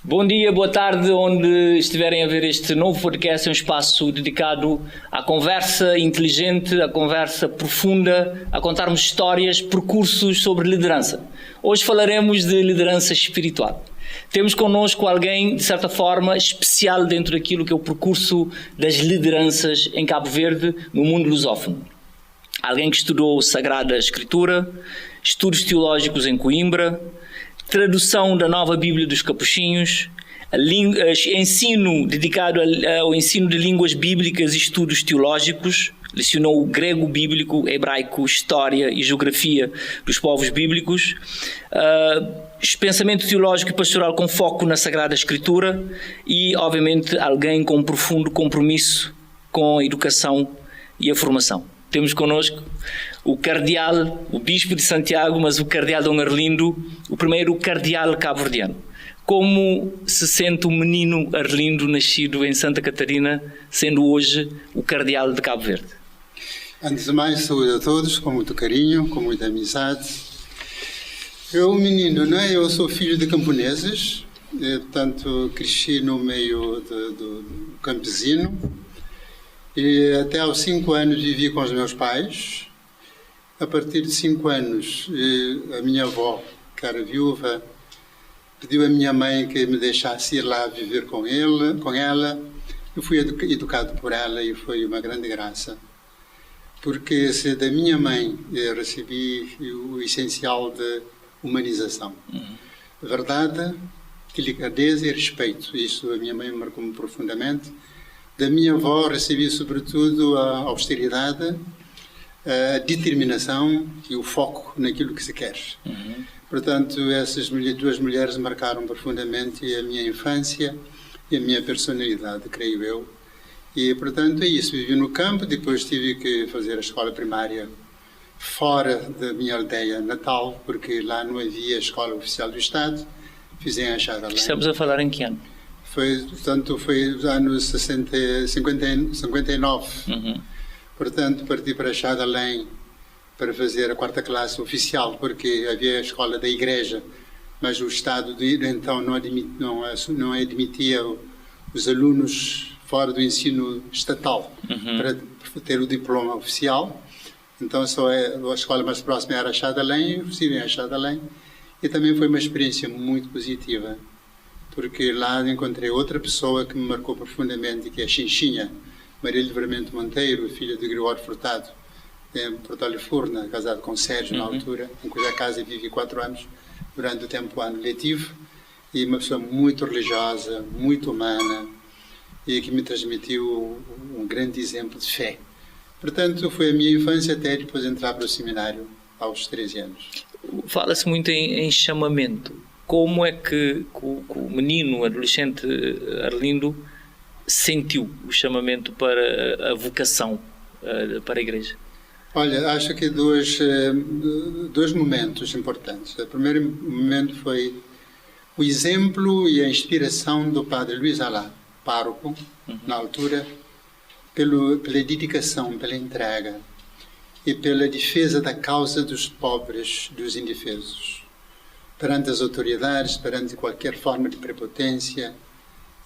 Bom dia, boa tarde, onde estiverem a ver este novo podcast, é um espaço dedicado à conversa inteligente, à conversa profunda, a contarmos histórias, percursos sobre liderança. Hoje falaremos de liderança espiritual. Temos connosco alguém, de certa forma, especial dentro daquilo que é o percurso das lideranças em Cabo Verde, no mundo lusófono. Alguém que estudou Sagrada Escritura, estudos teológicos em Coimbra, tradução da Nova Bíblia dos Capuchinhos, ensino dedicado ao ensino de línguas bíblicas e estudos teológicos, lecionou o grego bíblico, hebraico, história e geografia dos povos bíblicos, pensamento teológico e pastoral com foco na Sagrada Escritura e, obviamente, alguém com um profundo compromisso com a educação e a formação. Temos connosco o cardeal, o bispo de Santiago, mas o cardeal Dom Arlindo, o primeiro cardeal cabo-verdiano. Como se sente o menino Arlindo, nascido em Santa Catarina, sendo hoje o cardeal de Cabo Verde? Antes de mais, saúde a todos, com muito carinho, com muita amizade. Eu, menino, não é? Eu sou filho de camponeses, portanto, cresci no meio do campesino. E até aos 5 anos vivi com os meus pais. A partir de 5 anos, a minha avó, que era viúva, pediu à minha mãe que me deixasse ir lá viver com ela. Eu fui educado por ela e foi uma grande graça. Porque se da minha mãe eu recebi o essencial de humanização. Verdade, delicadeza e respeito. Isso a minha mãe marcou-me profundamente. Da minha avó recebi sobretudo a austeridade, a determinação e o foco naquilo que se quer. Portanto, essas duas mulheres marcaram profundamente a minha infância e a minha personalidade, creio eu. E, portanto, é isso. Vivi no campo, depois tive que fazer a escola primária fora da minha aldeia natal, porque lá não havia escola oficial do Estado. Fiz em Achada-Além. Estamos a falar em que ano? Foi nos anos 59. Portanto, parti para Achada-Além para fazer a 4ª classe oficial, porque havia a escola da igreja, mas o Estado então não admitia os alunos fora do ensino estatal para ter o diploma oficial. Então, a escola mais próxima era Achada-Além, eu estive em Achada-Além, e também foi uma experiência muito positiva, porque lá encontrei outra pessoa que me marcou profundamente, que é a Xinchinha, Maria Livramento Monteiro, filha de Gregório Furtado, em Porto Alifurna, casado com Sérgio na altura, em cuja casa vivi 4 anos, durante o tempo ano letivo, e uma pessoa muito religiosa, muito humana, e que me transmitiu um grande exemplo de fé. Portanto, foi a minha infância até depois entrar para o seminário, aos 13 anos. Fala-se muito em chamamento. Como é que o menino, o adolescente Arlindo, sentiu o chamamento para a vocação para a igreja? Olha, acho que dois momentos importantes. O primeiro momento foi o exemplo e a inspiração do padre Luís Alá, pároco, na altura, pela dedicação, pela entrega e pela defesa da causa dos pobres, dos indefesos, perante as autoridades, perante qualquer forma de prepotência,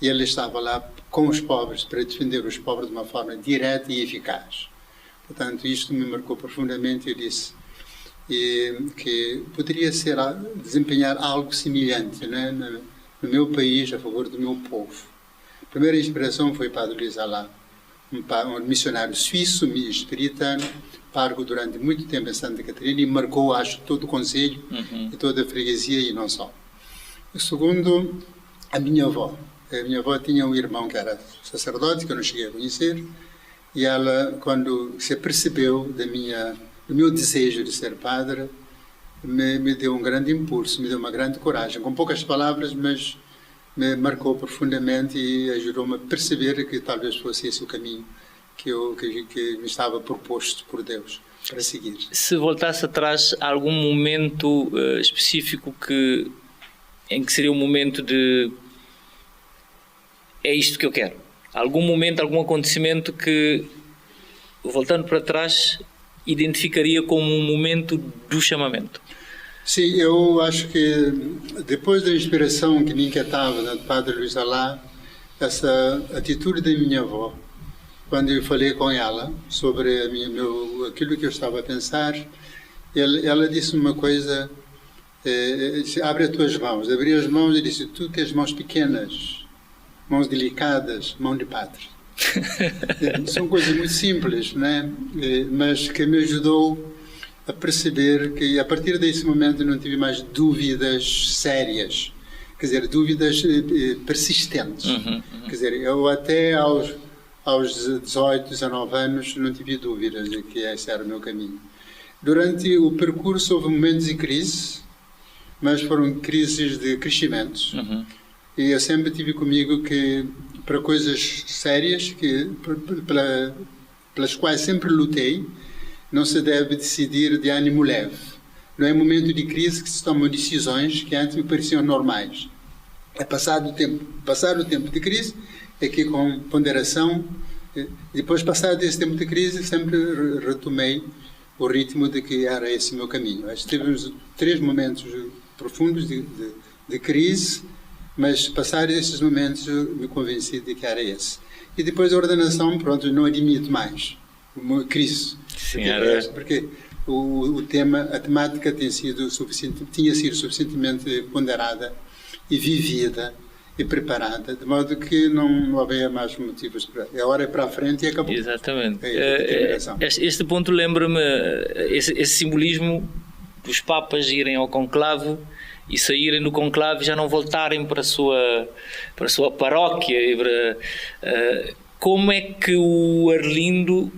e ele estava lá com os pobres para defender os pobres de uma forma direta e eficaz. Portanto, isto me marcou profundamente. Eu disse que poderia desempenhar algo semelhante, né, no meu país, a favor do meu povo. A primeira inspiração foi o padre Luís Alá, um missionário suíço, espiritano, pároco durante muito tempo em Santa Catarina, e marcou, acho, todo o concelho e toda a freguesia e não só. O segundo, a minha avó. A minha avó tinha um irmão que era sacerdote, que eu não cheguei a conhecer, e ela, quando se apercebeu do meu desejo de ser padre, me deu um grande impulso, me deu uma grande coragem, com poucas palavras, mas me marcou profundamente e ajudou-me a perceber que talvez fosse esse o caminho que me estava proposto por Deus para seguir. Se voltasse atrás, algum momento específico em que seria um momento de é isto que eu quero? Algum momento, algum acontecimento que, voltando para trás, identificaria como um momento do chamamento? Sim, eu acho que depois da inspiração que me inquietava do Padre Luís Alá, essa atitude da minha avó, quando eu falei com ela sobre aquilo que eu estava a pensar, ela disse uma coisa, disse, abre as tuas mãos. Abri as mãos e disse, tu tens mãos pequenas, mãos delicadas, mão de padre. São coisas muito simples, né? Mas que me ajudou a perceber que a partir desse momento não tive mais dúvidas sérias, quer dizer, dúvidas persistentes. Quer dizer, eu até aos 18, 19 anos não tive dúvidas de que esse era o meu caminho. Durante o percurso houve momentos de crise, mas foram crises de crescimento. E eu sempre tive comigo que para coisas sérias, pelas quais sempre lutei, não se deve decidir de ânimo leve. Não é momento de crise que se tomam decisões que antes me pareciam normais. É passado o tempo de crise, é que com ponderação, depois passado esse tempo de crise, sempre retomei o ritmo de que era esse o meu caminho. Tivemos 3 momentos profundos de crise, mas passados esses momentos me convenci de que era esse. E depois a ordenação, pronto, não admito mais uma crise. Porque o tema, a temática tinha sido suficientemente ponderada e vivida e preparada, de modo que não havia mais motivos para... A hora é para a frente e acabou. Exatamente. Este ponto lembra-me, esse simbolismo dos papas irem ao conclave e saírem do conclave e já não voltarem para a sua paróquia. Como é que o Arlindo...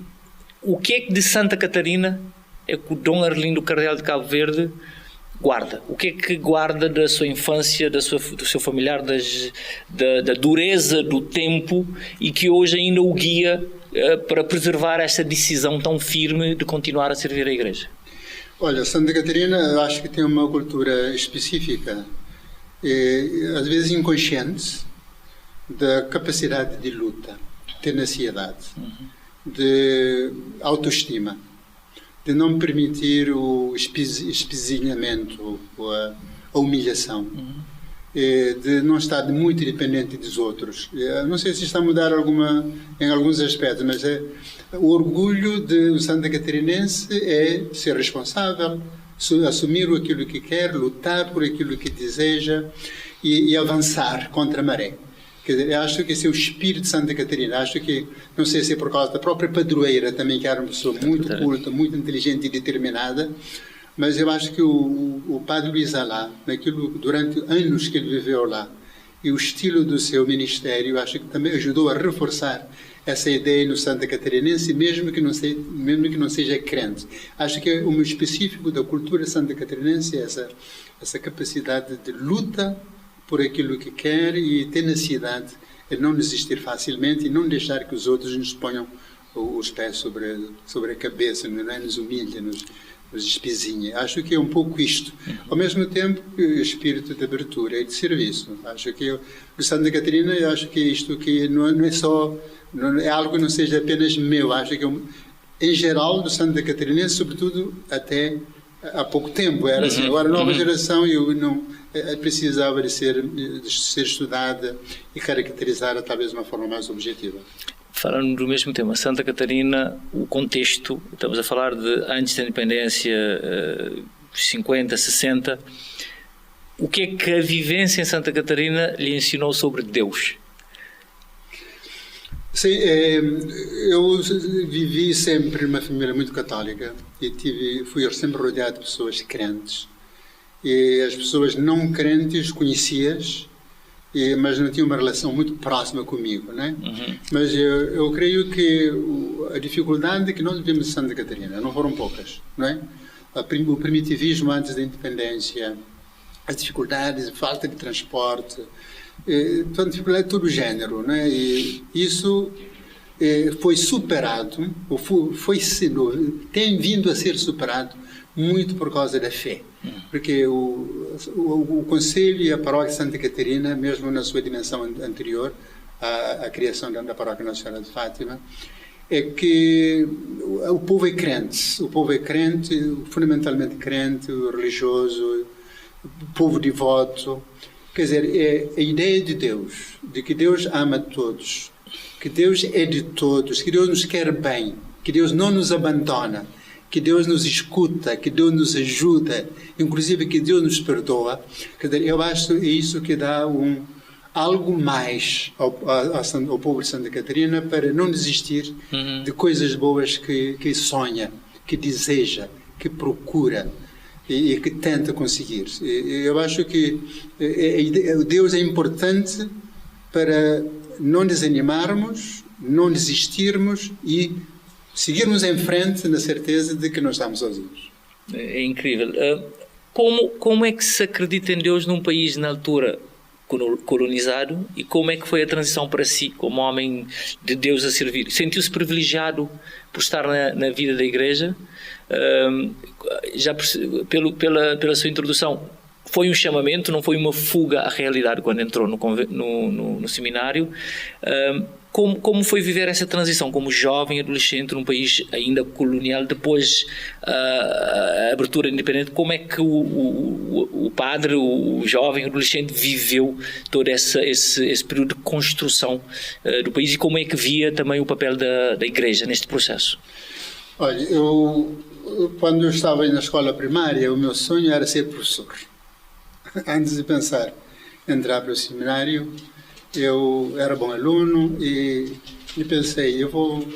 O que é que de Santa Catarina é que o Dom Arlindo Cardeal de Cabo Verde guarda? O que é que guarda da sua infância, do seu familiar, da dureza do tempo e que hoje ainda o guia para preservar essa decisão tão firme de continuar a servir a Igreja? Olha, Santa Catarina eu acho que tem uma cultura específica, às vezes inconsciente, da capacidade de luta, tenacidade, de autoestima, de não permitir o espizinhamento, a humilhação, de não estar muito dependente dos outros. Não sei se está a mudar em alguns aspectos, mas o orgulho do Santa Catarinense é ser responsável, assumir aquilo que quer, lutar por aquilo que deseja e avançar contra a maré. Quer dizer, eu acho que esse é o espírito de Santa Catarina. Acho que, não sei se é por causa da própria padroeira também, que era uma pessoa muito culta, muito inteligente e determinada, mas eu acho que o Padre Luís Alá, durante anos que ele viveu lá, e o estilo do seu ministério, acho que também ajudou a reforçar essa ideia no Santa Catarinense, mesmo que não seja crente. Acho que o específico da cultura santa catarinense é essa capacidade de luta por aquilo que quer e tenacidade, não desistir facilmente e não deixar que os outros nos ponham os pés sobre a cabeça, não é? Nos humilha, nos espizinha. Acho que é um pouco isto. Ao mesmo tempo, o espírito de abertura e de serviço. Acho que o Santa Catarina, eu acho que isto que não é só, não é algo que não seja apenas meu. Acho que em geral do Santa Catarinense, sobretudo até há pouco tempo era assim. Agora a nova geração precisava de ser estudada e caracterizada talvez de uma forma mais objetiva. Falando do mesmo tema, Santa Catarina, o contexto, estamos a falar de antes da independência, 50, 60, o que é que a vivência em Santa Catarina lhe ensinou sobre Deus? Sim, eu vivi sempre numa família muito católica e fui sempre rodeado de pessoas crentes. E as pessoas não crentes conhecias, mas não tinham uma relação muito próxima comigo, né? Mas eu creio que a dificuldade que nós vivemos em Santa Catarina não foram poucas, não é? O primitivismo antes da independência, as dificuldades, a falta de transporte, dificuldade de todo o género, né? E isso foi superado, tem vindo a ser superado muito por causa da fé. Porque o Conselho e a Paróquia de Santa Catarina, mesmo na sua dimensão anterior à criação da Paróquia Nossa Senhora de Fátima, é que o povo é crente, fundamentalmente crente, religioso, povo devoto. Quer dizer, é a ideia de Deus, de que Deus ama todos, que Deus é de todos, que Deus nos quer bem, que Deus não nos abandona, que Deus nos escuta, que Deus nos ajuda, inclusive que Deus nos perdoa. Quer dizer, eu acho que é isso que dá algo mais ao povo de Santa Catarina para não desistir de coisas boas que sonha, que deseja, que procura e que tenta conseguir. Eu acho que Deus é importante para não desanimarmos, não desistirmos e seguirmos em frente na certeza de que não estamos sozinhos. É incrível. Como é que se acredita em Deus num país na altura colonizado, e como é que foi a transição para si, como homem de Deus a servir? Sentiu-se privilegiado por estar na vida da igreja? Já pela sua introdução, foi um chamamento, não foi uma fuga à realidade quando entrou no seminário. Como foi viver essa transição como jovem adolescente num país ainda colonial, depois a abertura independente? Como é que o padre, o jovem adolescente, viveu todo esse período de construção do país, e como é que via também o papel da igreja neste processo? Olha, quando eu estava na escola primária, o meu sonho era ser professor. Antes de pensar em entrar para o seminário, eu era bom aluno e pensei, eu vou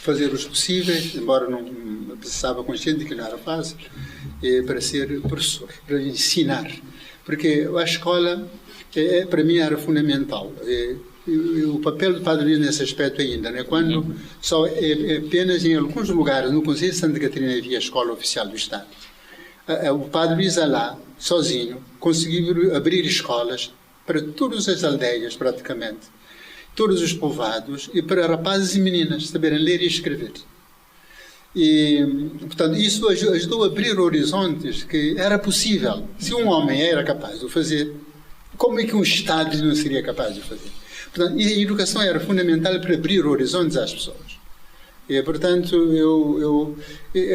fazer os possíveis, embora não estava consciente de que não era fácil, para ser professor, para ensinar. Porque a escola, para mim, era fundamental. O papel do Padre Luís nesse aspecto ainda, né? Quando só apenas em alguns lugares, no Conselho de Santa Catarina, havia a escola oficial do Estado. O Padre Luís lá, sozinho, conseguiu abrir escolas para todas as aldeias, praticamente, todos os povoados, e para rapazes e meninas saberem ler e escrever. E, portanto, isso ajudou a abrir horizontes que era possível. Se um homem era capaz de fazer, como é que um Estado não seria capaz de fazer? Portanto, e a educação era fundamental para abrir horizontes às pessoas. E, portanto, eu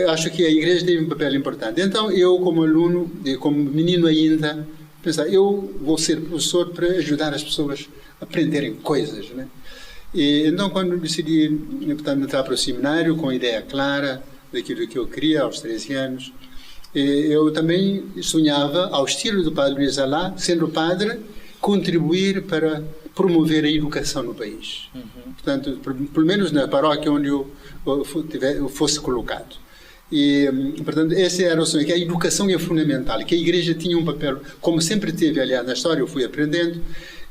acho que a Igreja tem um papel importante. Então, eu, como aluno, e como menino ainda, pensar, eu vou ser professor para ajudar as pessoas a aprenderem coisas, né? E então, quando decidi, portanto, entrar para o seminário com a ideia clara daquilo que eu queria aos 13 anos, eu também sonhava, ao estilo do Padre Luís Alá, sendo padre, contribuir para promover a educação no país. Portanto, pelo menos na paróquia onde eu fosse colocado. E, portanto, esse era o sonho, que a educação é fundamental, que a Igreja tinha um papel, como sempre teve, aliás, na história eu fui aprendendo,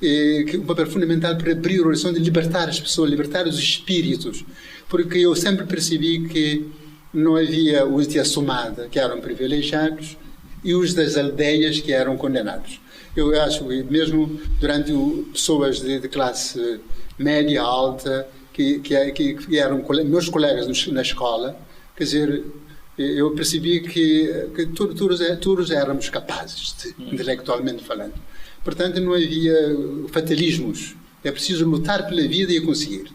que um papel fundamental para abrir o horizonte, de libertar as pessoas, libertar os espíritos, porque eu sempre percebi que não havia os de Assomada, que eram privilegiados, e os das aldeias, que eram condenados. Eu acho que mesmo durante pessoas de classe média, alta, que eram meus colegas na escola, quer dizer, eu percebi que todos éramos capazes, intelectualmente falando. Portanto, não havia fatalismos. É preciso lutar pela vida e conseguir.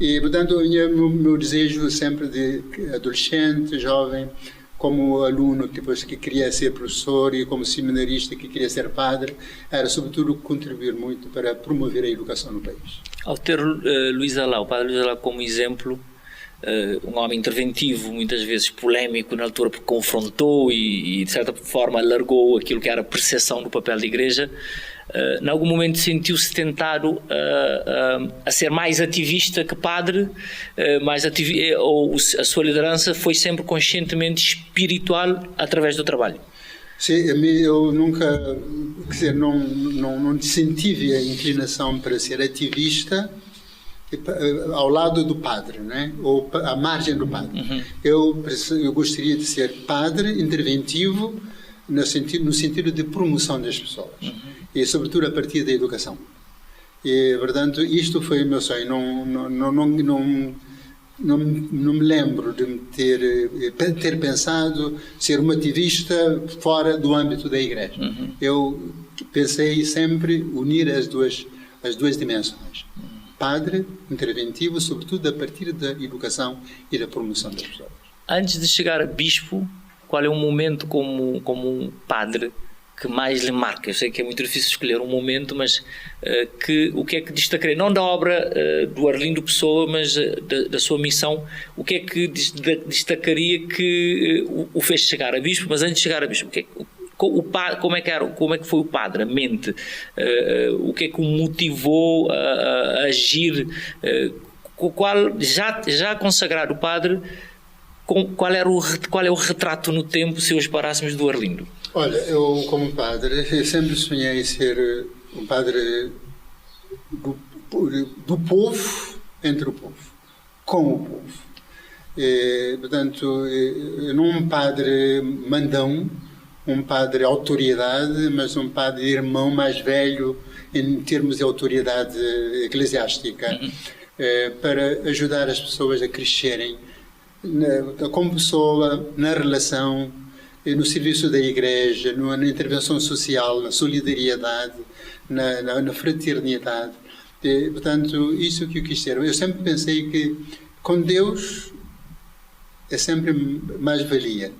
E, portanto, o meu desejo sempre de adolescente, jovem, como aluno depois que queria ser professor e como seminarista que queria ser padre, era sobretudo contribuir muito para promover a educação no país. Ao ter Luís Alá, o Padre Luís Alá como exemplo, um homem interventivo, muitas vezes polémico na altura, porque confrontou e de certa forma alargou aquilo que era a percepção do papel da Igreja, em algum momento sentiu-se tentado a ser mais ativista que padre, ou a sua liderança foi sempre conscientemente espiritual através do trabalho? Sim, eu nunca, quer dizer, não tive a inclinação para ser ativista ao lado do padre, né? Ou à margem do padre. Eu gostaria de ser padre interventivo no sentido de promoção das pessoas, e sobretudo a partir da educação. E, portanto, isto foi o meu sonho. Não me lembro de ter pensado ser um ativista fora do âmbito da Igreja. Eu pensei sempre unir as duas dimensões. padre interventivo, sobretudo a partir da educação e da promoção das pessoas. Antes de chegar a bispo, qual é o momento como um padre que mais lhe marca? Eu sei que é muito difícil escolher um momento, mas o que é que destacaria? Não da obra do Arlindo Pessoa, mas da sua missão. O que é que destacaria que o fez chegar a bispo? Mas antes de chegar a bispo, como é que foi o padre, a mente? O que é que o motivou a agir? Já consagrado o padre, qual é o retrato no tempo, se hoje parássemos, do Arlindo? Olha, eu como padre, eu sempre sonhei ser um padre do povo, entre o povo, com o povo. Portanto, não um padre mandão, um padre autoridade, mas um padre irmão mais velho em termos de autoridade eclesiástica, para ajudar as pessoas a crescerem como pessoa, na relação, no serviço da igreja, na intervenção social, na solidariedade, na fraternidade. Portanto, isso que eu quis ser. Eu sempre pensei que com Deus é sempre mais valia.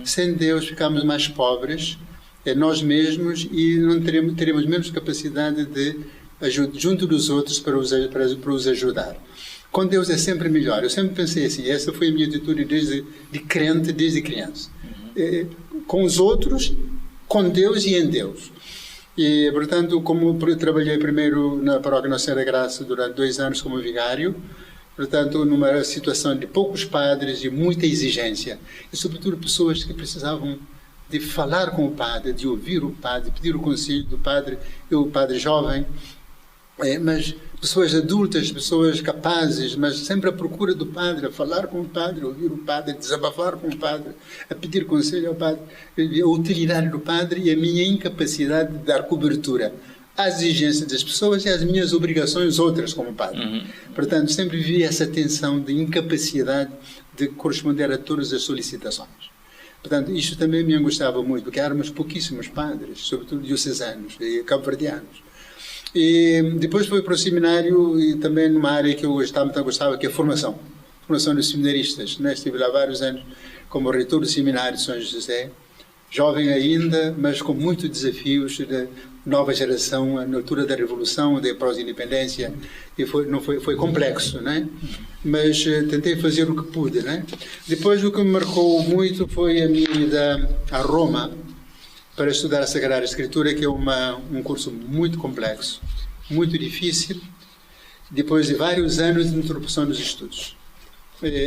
Sem Deus ficamos mais pobres, nós mesmos, e não teremos menos capacidade de junto dos outros para os ajudar. Com Deus é sempre melhor. Eu sempre pensei assim, essa foi a minha atitude desde criança. Com os outros, com Deus e em Deus. E, portanto, como eu trabalhei primeiro na Paróquia Nossa Senhora da Graça durante 2 anos como vigário, portanto, numa situação de poucos padres e muita exigência, e sobretudo pessoas que precisavam de falar com o padre, de ouvir o padre, pedir o conselho do padre, eu, padre jovem, mas pessoas adultas, pessoas capazes, mas sempre à procura do padre, a falar com o padre, a ouvir o padre, a desabafar com o padre, a pedir conselho ao padre, a utilidade do padre e a minha incapacidade de dar cobertura às exigências das pessoas e às minhas obrigações outras como padre. Portanto, sempre vi essa tensão de incapacidade de corresponder a todas as solicitações. Portanto, isto também me angustiava muito, porque éramos pouquíssimos padres, sobretudo diocesanos e cabo-verdianos. E depois fui para o seminário e também numa área que eu gostava, que é a formação dos seminaristas. Estive lá vários anos como reitor do seminário de São José, jovem ainda, mas com muitos desafios da nova geração, na altura da Revolução, da pós-independência, e foi complexo, né? Mas tentei fazer o que pude, né? Depois o que me marcou muito foi a minha ida a Roma, para estudar a Sagrada Escritura, que é um curso muito complexo, muito difícil, depois de vários anos de interrupção dos estudos.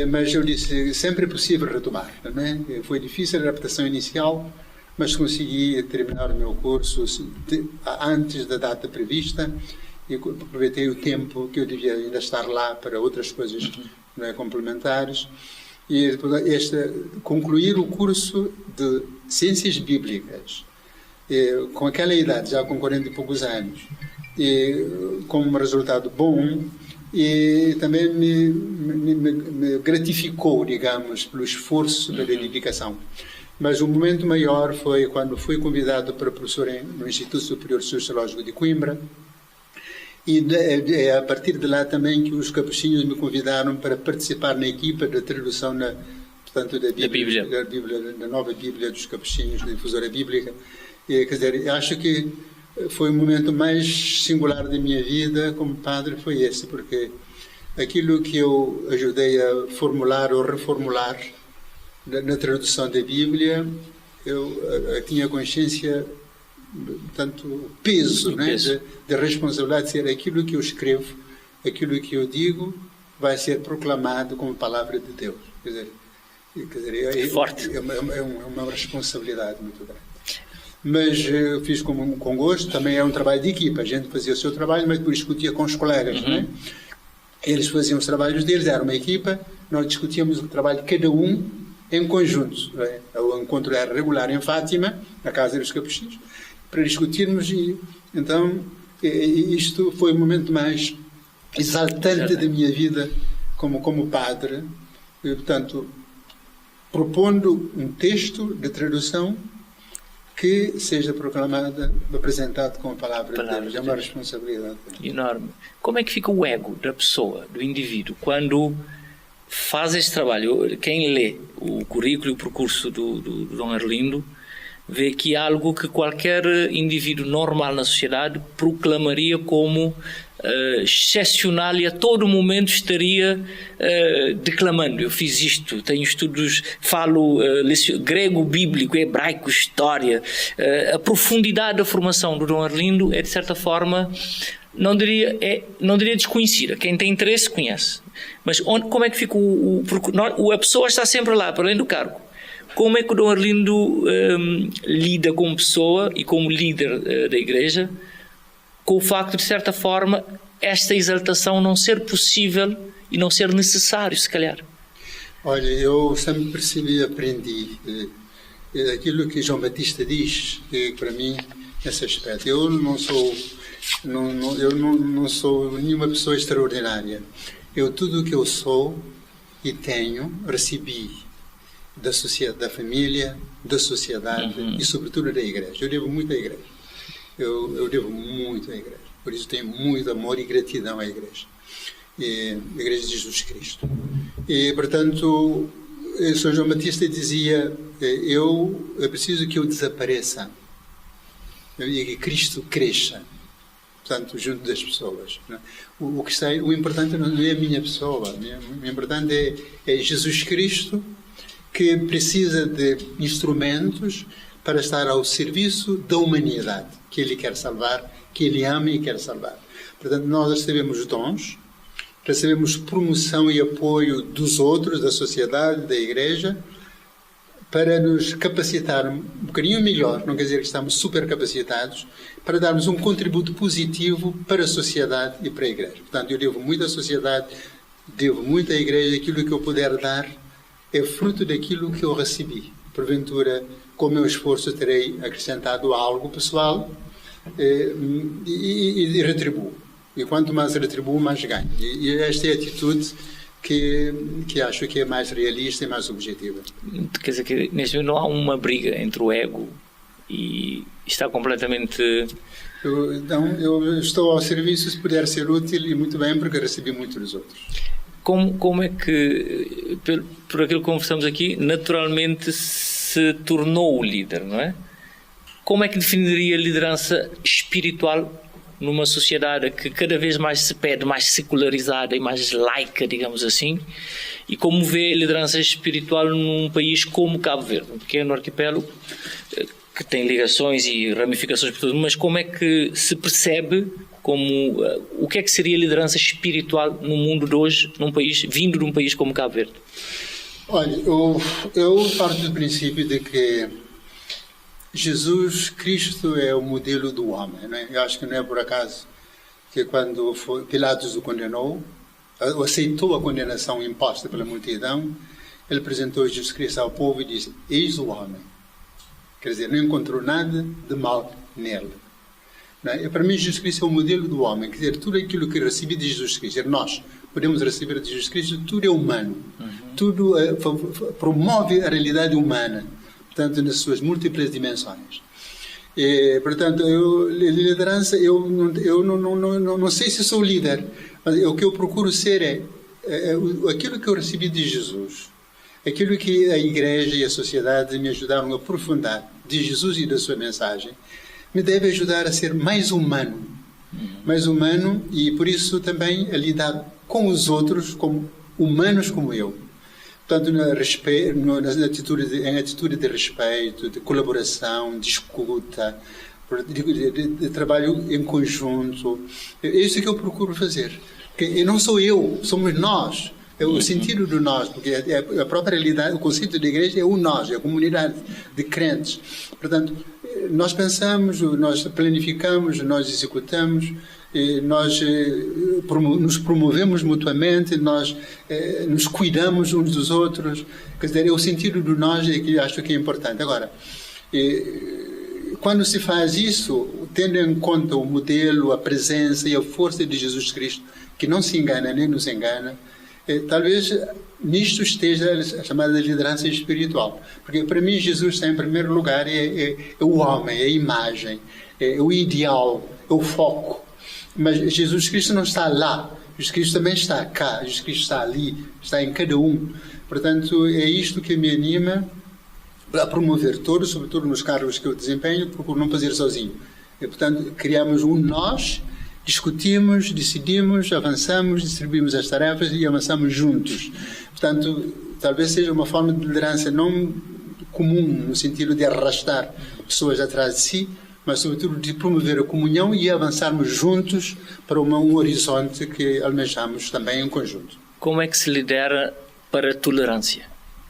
Mas eu disse, sempre é possível retomar, né? Foi difícil a adaptação inicial, mas consegui terminar o meu curso antes da data prevista e aproveitei o tempo que eu devia ainda estar lá para outras coisas, né, complementares. E concluir o curso de Ciências Bíblicas, com aquela idade, já com 40 e poucos anos, com um resultado bom, e também me gratificou, digamos, pelo esforço, pela dedicação. Mas o momento maior foi quando fui convidado para professor no Instituto Superior Sociológico de Coimbra, e a partir de lá também que os capuchinhos me convidaram para participar na equipa da tradução da Bíblia, da nova Bíblia dos capuchinhos, da difusora bíblica. Quer dizer, acho que foi o momento mais singular da minha vida como padre, foi esse, porque aquilo que eu ajudei a formular ou reformular na tradução da Bíblia, eu tinha consciência, tanto peso, né, de responsabilidade de ser aquilo que eu escrevo, aquilo que eu digo, vai ser proclamado como palavra de Deus. Quer dizer, forte. É uma responsabilidade muito grande. Mas eu fiz com gosto, também é um trabalho de equipa, a gente fazia o seu trabalho, mas depois discutia com os colegas, né? Eles faziam os trabalhos deles, era uma equipa, nós discutíamos o trabalho de cada um em conjunto. Né? O encontro era regular em Fátima, na Casa dos Capuchinhos, para discutirmos, e então isto foi o momento mais exaltante da minha vida como padre. E, portanto, propondo um texto de tradução que seja proclamada, apresentada como a palavra de Deus. É uma responsabilidade enorme. Como é que fica o ego da pessoa, do indivíduo, quando faz este trabalho? Quem lê o currículo e o percurso do Dom Arlindo vê que algo que qualquer indivíduo normal na sociedade proclamaria como excepcional e a todo momento estaria declamando. Eu fiz isto, tenho estudos, falo grego, bíblico, hebraico, história. A profundidade da formação do Dom Arlindo é, de certa forma, não diria desconhecida. Quem tem interesse conhece. Mas como é que fica a pessoa está sempre lá, para além do cargo. Como é que o Dom Arlindo lida como pessoa e como líder da Igreja com o facto de certa forma, esta exaltação não ser possível e não ser necessário, se calhar? Olha, eu sempre percebi e aprendi aquilo que João Batista diz, que para mim, nesse aspecto, eu não sou nenhuma pessoa extraordinária. Tudo o que eu sou e tenho, recebi da sociedade, da família, da sociedade e sobretudo da Igreja. Eu devo muito à Igreja. Eu devo muito à Igreja. Por isso tenho muito amor e gratidão à Igreja. A Igreja de Jesus Cristo. E, portanto, São João Batista dizia, é preciso que eu desapareça e que Cristo cresça. Portanto, junto das pessoas. O importante não é a minha pessoa. O importante é Jesus Cristo, que precisa de instrumentos para estar ao serviço da humanidade, que Ele quer salvar, que Ele ama e quer salvar. Portanto, nós recebemos dons, recebemos promoção e apoio dos outros, da sociedade, da Igreja, para nos capacitar um bocadinho melhor, não quer dizer que estamos super capacitados, para darmos um contributo positivo para a sociedade e para a Igreja. Portanto, eu devo muito à sociedade, devo muito à Igreja, aquilo que eu puder dar é fruto daquilo que eu recebi. Porventura, com o meu esforço, terei acrescentado algo pessoal e retribuo. E quanto mais retribuo, mais ganho. E esta é a atitude que acho que é mais realista e mais objetiva. Quer dizer que neste momento não há uma briga entre o ego e está completamente... Eu estou ao serviço se puder ser útil e muito bem, porque recebi muito dos outros. Como é que, por aquilo que conversamos aqui, naturalmente se tornou o líder, não é? Como é que definiria a liderança espiritual numa sociedade que cada vez mais se pede mais secularizada e mais laica, digamos assim, e como vê a liderança espiritual num país como Cabo Verde, um pequeno arquipélago que tem ligações e ramificações por tudo, mas como é que se percebe o que é que seria a liderança espiritual no mundo de hoje, vindo de um país como Cabo Verde? Olha, eu parto do princípio de que Jesus Cristo é o modelo do homem, né? Eu acho que não é por acaso que quando Pilatos o condenou, aceitou a condenação imposta pela multidão, ele apresentou Jesus Cristo ao povo e disse, eis o homem. Quer dizer, não encontrou nada de mal nele. E para mim, Jesus Cristo é o modelo do homem. Quer dizer, tudo aquilo que recebi de Jesus Cristo, nós podemos receber de Jesus Cristo, tudo é humano. Tudo promove a realidade humana, portanto, nas suas múltiplas dimensões. Portanto, liderança, eu não sei se sou líder, mas o que eu procuro ser é aquilo que eu recebi de Jesus, aquilo que a Igreja e a sociedade me ajudaram a aprofundar de Jesus e da sua mensagem, me deve ajudar a ser mais humano e por isso também a lidar com os outros como humanos como eu. Portanto, em atitude de respeito, de colaboração, de escuta, de trabalho em conjunto. É isso que eu procuro fazer. E não sou eu, somos nós. É o sentido do nós, porque a própria realidade, o conceito da Igreja é o nós, é a comunidade de crentes. Portanto, nós pensamos, nós planificamos, nós executamos, nós nos promovemos mutuamente, nós nos cuidamos uns dos outros. Quer dizer, é o sentido do nós que acho que é importante. Agora, quando se faz isso, tendo em conta o modelo, a presença e a força de Jesus Cristo, que não se engana nem nos engana, Talvez nisto esteja a chamada liderança espiritual. Porque para mim Jesus está em primeiro lugar, é o homem, é a imagem, é o ideal, é o foco. Mas Jesus Cristo não está lá. Jesus Cristo também está cá. Jesus Cristo está ali, está em cada um. Portanto, é isto que me anima a promover todos, sobretudo nos cargos que eu desempenho, procuro não fazer sozinho. E, portanto, criamos um nós, discutimos, decidimos, avançamos, distribuímos as tarefas e avançamos juntos. Portanto, talvez seja uma forma de liderança não comum, no sentido de arrastar pessoas atrás de si, mas sobretudo de promover a comunhão e avançarmos juntos para um horizonte que almejamos também em conjunto. Como é que se lidera para a tolerância,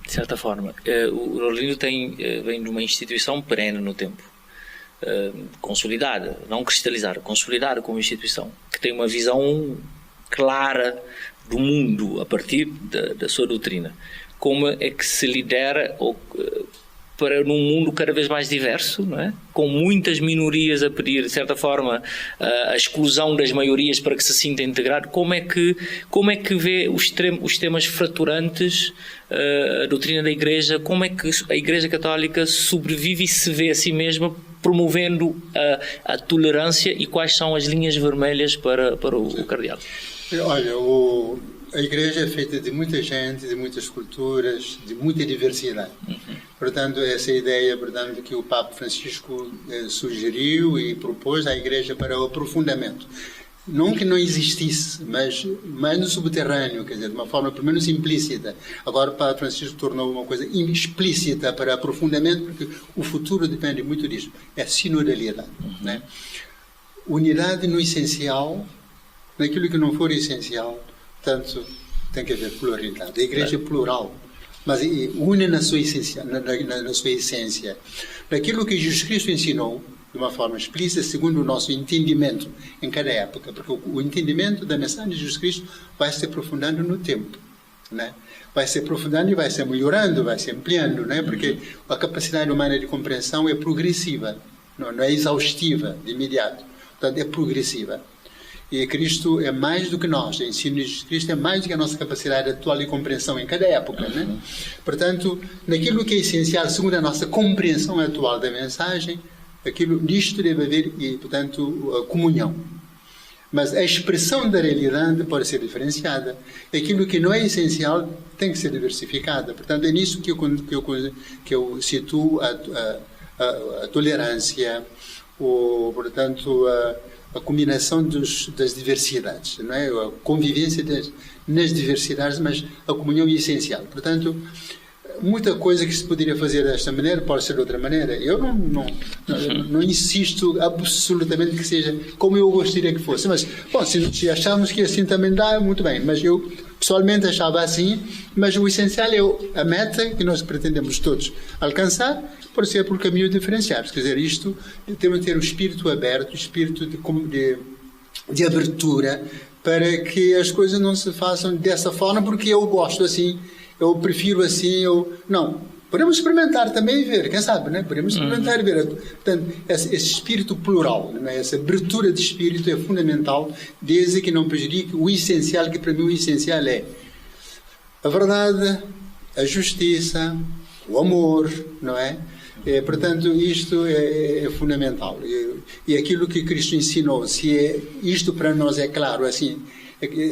de certa forma? O Laurindo vem de uma instituição perene no tempo, consolidada, não cristalizada, consolidada como instituição, que tem uma visão clara do mundo a partir da sua doutrina. Como é que se lidera para num mundo cada vez mais diverso, não é? Com muitas minorias a pedir, de certa forma, a exclusão das maiorias para que se sinta integrado? Como é que vê os temas fraturantes, a doutrina da Igreja? Como é que a Igreja Católica sobrevive e se vê a si mesma promovendo a tolerância, e quais são as linhas vermelhas para o cardeal? Olha, a Igreja é feita de muita gente, de muitas culturas, de muita diversidade. Portanto, essa ideia, portanto, que o Papa Francisco sugeriu e propôs à Igreja para o aprofundamento. Não que não existisse, mas mais no subterrâneo, quer dizer, de uma forma pelo menos implícita. Agora o Papa Francisco tornou uma coisa explícita para aprofundamento, porque o futuro depende muito disso. É a sinodalidade. Né? Unidade no essencial, naquilo que não for essencial. Portanto, tem que haver pluralidade. A Igreja é plural, mas une na sua essência, na sua essência. Naquilo que Jesus Cristo ensinou, de uma forma explícita, segundo o nosso entendimento em cada época, porque o entendimento da mensagem de Jesus Cristo vai se aprofundando no tempo, né? Vai se aprofundando e vai se melhorando, vai se ampliando, né? Porque a capacidade humana de compreensão é progressiva, não é exaustiva de imediato, portanto é progressiva. E Cristo é mais do que nós, o ensino de Jesus Cristo é mais do que a nossa capacidade atual de compreensão em cada época, né? Portanto, naquilo que é essencial, segundo a nossa compreensão atual da mensagem, nisto deve haver, e, portanto, a comunhão. Mas a expressão da realidade pode ser diferenciada. Aquilo que não é essencial tem que ser diversificada. Portanto, é nisso que eu situo a tolerância, portanto, a combinação das diversidades, não é? A convivência nas diversidades, mas a comunhão é essencial. Portanto, muita coisa que se poderia fazer desta maneira pode ser de outra maneira. Eu não insisto absolutamente que seja como eu gostaria que fosse. Mas, bom, se acharmos que assim também dá, muito bem. Mas eu pessoalmente achava assim. Mas o essencial é a meta que nós pretendemos todos alcançar, por ser por caminhos diferenciados. Quer dizer, isto temos que ter o espírito aberto, o espírito de abertura, para que as coisas não se façam dessa forma, porque eu gosto assim, eu prefiro assim, não. Podemos experimentar também e ver, quem sabe, né? Podemos experimentar e ver. Portanto, esse espírito plural, né? Essa abertura de espírito é fundamental, desde que não prejudique o essencial, que para mim o essencial é a verdade, a justiça, o amor, não é? Portanto, isto é fundamental. E aquilo que Cristo ensinou, isto para nós é claro assim,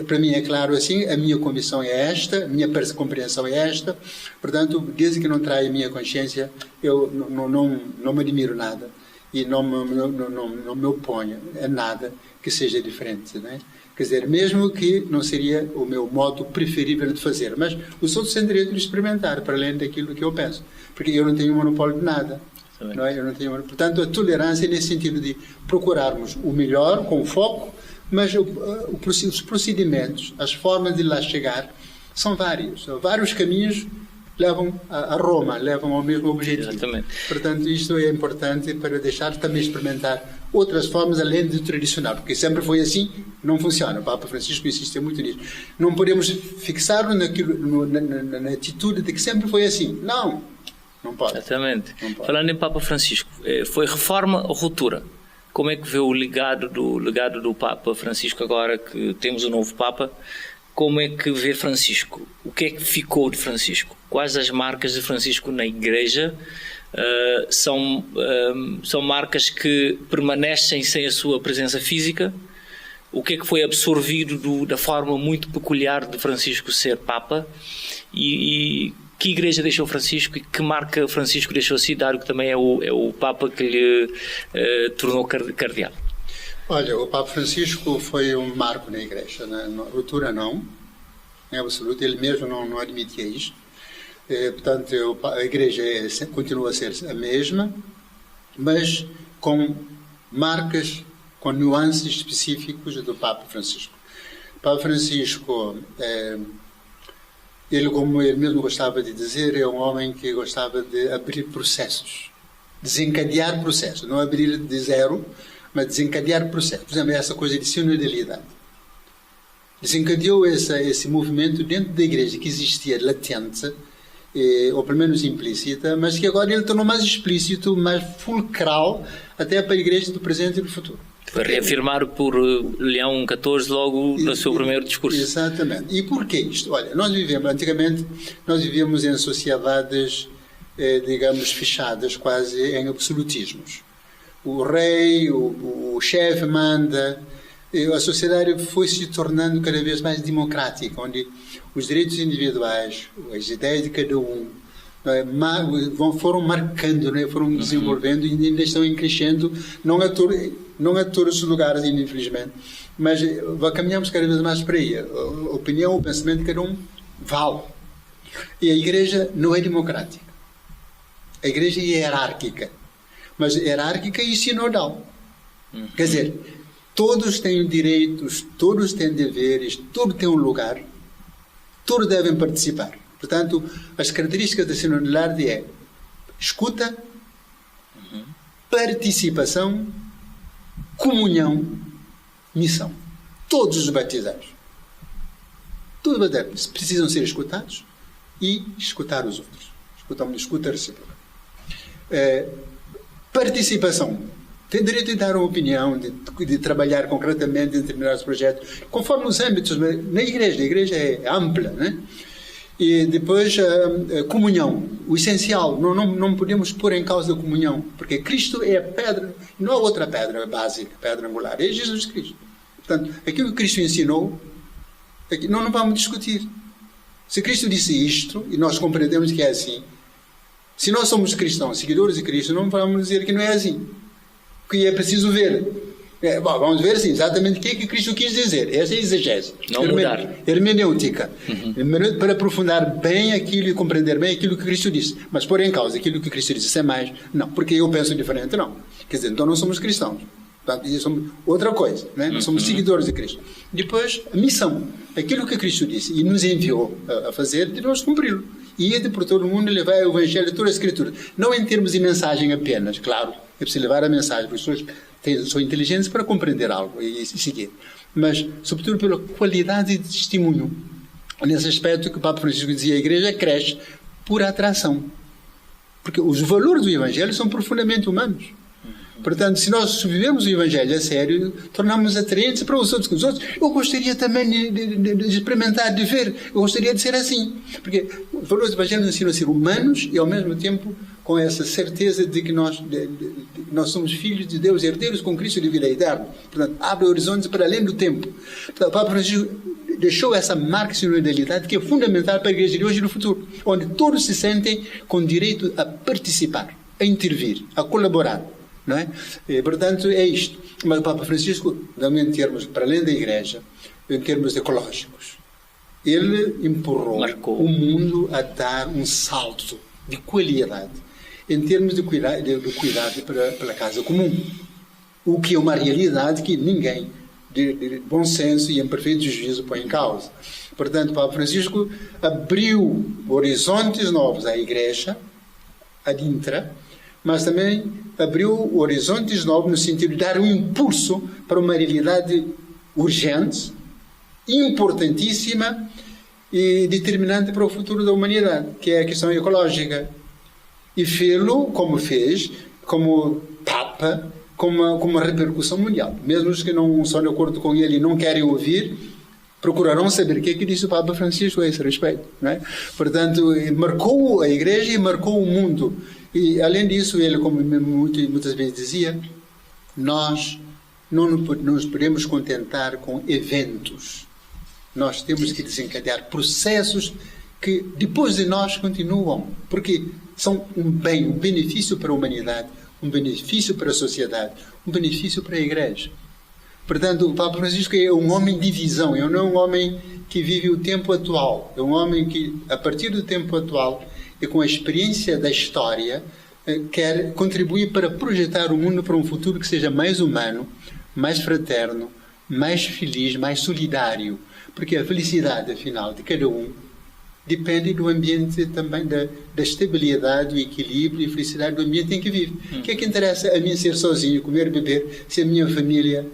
para mim é claro assim, a minha convicção é esta, a minha compreensão é esta. Portanto, desde que não traia a minha consciência, eu não me admiro nada e não me oponho a nada que seja diferente, né? Quer dizer, mesmo que não seria o meu modo preferível de fazer, mas os outros têm direito de experimentar, para além daquilo que eu penso, porque eu não tenho monopólio de nada. Não é? Portanto, a tolerância é nesse sentido de procurarmos o melhor, com foco, mas os procedimentos, as formas de lá chegar, são vários. Vários caminhos levam a Roma, levam ao mesmo objetivo. Exatamente. Portanto, isto é importante para deixar também experimentar outras formas além do tradicional, porque sempre foi assim, não funciona. O Papa Francisco insiste muito nisso. Não podemos fixar-nos na atitude de que sempre foi assim. Não pode. Exatamente. Não pode. Falando em Papa Francisco, foi reforma ou ruptura? Como é que vê o legado do Papa Francisco agora que temos um novo Papa? como é que vê Francisco? O que é que ficou de Francisco? Quais as marcas de Francisco na Igreja? São marcas que permanecem sem a sua presença física? O que é que foi absorvido da forma muito peculiar de Francisco ser Papa? E que igreja deixou Francisco e que marca Francisco deixou a cidade, que também é o Papa que lhe tornou cardeal? Olha, o Papa Francisco foi um marco na Igreja. Na ruptura não, em absoluto, ele mesmo não admitia isto. Portanto, a Igreja continua a ser a mesma, mas com marcas, com nuances específicos do Papa Francisco. O Papa Francisco, ele, como ele mesmo gostava de dizer, é um homem que gostava de abrir processos, desencadear processos, não abrir de zero, mas desencadear processos. Por exemplo, essa coisa de sinodalidade. Desencadeou esse movimento dentro da Igreja que existia latente, ou pelo menos implícita, mas que agora ele tornou mais explícito, mais fulcral, até para a Igreja do presente e do futuro. Foi reafirmado por Leão XIV logo no seu primeiro discurso. Exatamente. E porquê isto? Olha, antigamente, nós vivíamos em sociedades, digamos, fechadas, quase em absolutismos. O rei, o chefe manda. A sociedade foi se tornando cada vez mais democrática, onde os direitos individuais, as ideias de cada um, foram marcando, foram desenvolvendo e ainda estão crescendo, não a todos os lugares, infelizmente, mas caminhamos cada vez mais para aí. A opinião, o pensamento de cada um vale. E a Igreja não é democrática. A Igreja é hierárquica, mas hierárquica e sinodal. Quer dizer, todos têm direitos, todos têm deveres, todos têm um lugar, todos devem participar. Portanto, as características da sinodalidade é escuta, participação, comunhão, missão. Todos os batizados. Todos os batizados precisam ser escutados e escutar os outros. Escuta recíproca. Participação. Tem direito de dar uma opinião, de trabalhar concretamente em determinados projetos, conforme os âmbitos. Na Igreja, a Igreja é ampla, né? E depois a comunhão, o essencial. Não podemos pôr em causa a comunhão, porque Cristo é a pedra, não há outra pedra básica, pedra angular, é Jesus Cristo. Portanto, aquilo que Cristo ensinou, não vamos discutir. Se Cristo disse isto, e nós compreendemos que é assim, se nós somos cristãos, seguidores de Cristo, não vamos dizer que não é assim. Porque é preciso ver. Vamos ver assim, exatamente o que Cristo quis dizer. Essa é a exegese. Não mudar. Hermenêutica. Para aprofundar bem aquilo e compreender bem aquilo que Cristo disse. Mas pôr em causa aquilo que Cristo disse é mais. Não, porque eu penso diferente, não. Quer dizer, então não somos cristãos. Portanto, somos outra coisa. Né? Nós somos seguidores de Cristo. Depois, a missão. Aquilo que Cristo disse e nos enviou a fazer, devemos cumpri-lo. E ir por todo o mundo levar o Evangelho, toda a Escritura. Não em termos de mensagem apenas, claro. É preciso levar a mensagem. As pessoas são inteligentes para compreender algo e seguir. Mas, sobretudo, pela qualidade de testemunho. Nesse aspecto que o Papa Francisco dizia, a Igreja cresce por atração. Porque os valores do Evangelho são profundamente humanos. Portanto, se nós vivemos o Evangelho a sério, tornamos atraentes para os outros. Eu gostaria também de experimentar, de ver. Eu gostaria de ser assim. Porque os valores do Evangelho nos ensinam a ser humanos e, ao mesmo tempo, com essa certeza de que nós somos filhos de Deus, herdeiros com Cristo de vida eterna. Portanto, abre horizontes para além do tempo. Portanto, o Papa Francisco deixou essa marca de sinodalidade que é fundamental para a Igreja de hoje e do futuro, onde todos se sentem com direito a participar, a intervir, a colaborar. Não é? Portanto, é isto. Mas o Papa Francisco, também em termos, para além da Igreja, em termos ecológicos, ele marcou o mundo a dar um salto de qualidade em termos de cuidado pela casa comum. O que é uma realidade que ninguém de bom senso e em perfeito juízo põe em causa. Portanto, o Papa Francisco abriu horizontes novos à Igreja, adintra, mas também abriu horizontes novos no sentido de dar um impulso para uma realidade urgente, importantíssima e determinante para o futuro da humanidade, que é a questão ecológica. E fê-lo, como fez, como Papa, com uma repercussão mundial. Mesmo os que não estão de acordo com ele e não querem ouvir, procurarão saber o que é que disse o Papa Francisco a esse respeito, não é? Portanto, marcou a Igreja e marcou o mundo. E, além disso, ele, como muitas vezes dizia, nós não nos podemos contentar com eventos. Nós temos que desencadear processos que, depois de nós, continuam. Porque são um bem, um benefício para a humanidade, um benefício para a sociedade, um benefício para a Igreja. Portanto, o Papa Francisco é um homem de visão, não é um homem que vive o tempo atual. É um homem que, a partir do tempo atual e com a experiência da história, quer contribuir para projetar o mundo para um futuro que seja mais humano, mais fraterno, mais feliz, mais solidário. Porque a felicidade, afinal, de cada um depende do ambiente também, da estabilidade, do equilíbrio e felicidade do ambiente em que vive. O que é que interessa a mim ser sozinho, comer, beber, se a minha família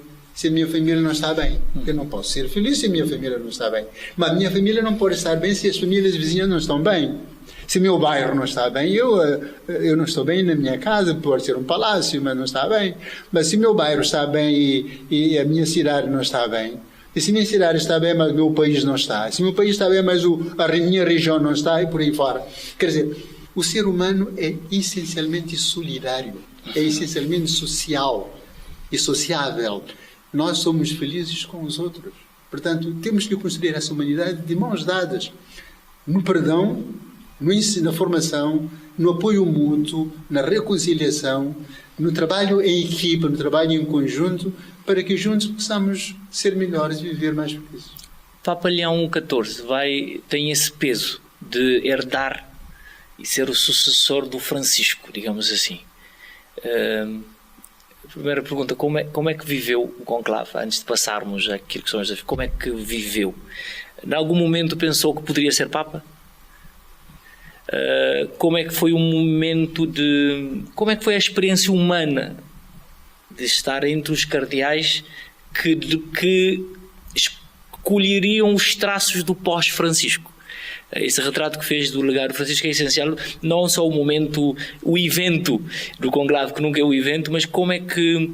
não está bem? Eu não posso ser feliz se a minha família não está bem. Mas a minha família não pode estar bem se as famílias vizinhas não estão bem. Se o meu bairro não está bem, eu não estou bem na minha casa, pode ser um palácio, mas não está bem. Mas se o meu bairro está bem e a minha cidade não está bem, e se a minha cidade está bem, mas o meu país não está, se o meu país está bem, mas a minha região não está, e por aí fora. Quer dizer, o ser humano é essencialmente solidário, é essencialmente social e sociável. Nós somos felizes com os outros. Portanto, temos que construir essa humanidade de mãos dadas, no perdão, no ensino, na formação, no apoio mútuo, na reconciliação, no trabalho em equipa, no trabalho em conjunto, para que juntos possamos ser melhores e viver mais felizes. Papa Leão XIV tem esse peso de herdar e ser o sucessor do Francisco, digamos assim. A primeira pergunta, como é que viveu o conclave? Antes de passarmos àquilo que são as... Como é que viveu? Em algum momento pensou que poderia ser Papa? Como é que foi o momento de... Como é que foi a experiência humana de estar entre os cardeais que escolheriam os traços do pós-Francisco? Esse retrato que fez do legado Francisco é essencial, não só o momento, o evento do conclave, que nunca é o evento, mas como é que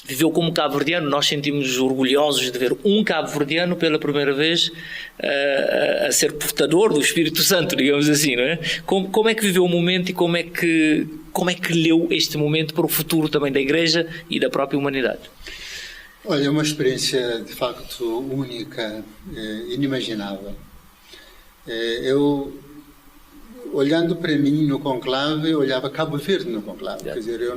viveu como cabo-verdiano. Nós sentimos orgulhosos de ver um cabo-verdiano pela primeira vez a ser portador do Espírito Santo, digamos assim, não é? Como é que viveu o momento e como é que leu este momento para o futuro também da Igreja e da própria humanidade? Olha, é uma experiência de facto única, inimaginável. Eu, olhando para mim no conclave, olhava Cabo Verde no conclave. Quer dizer, eu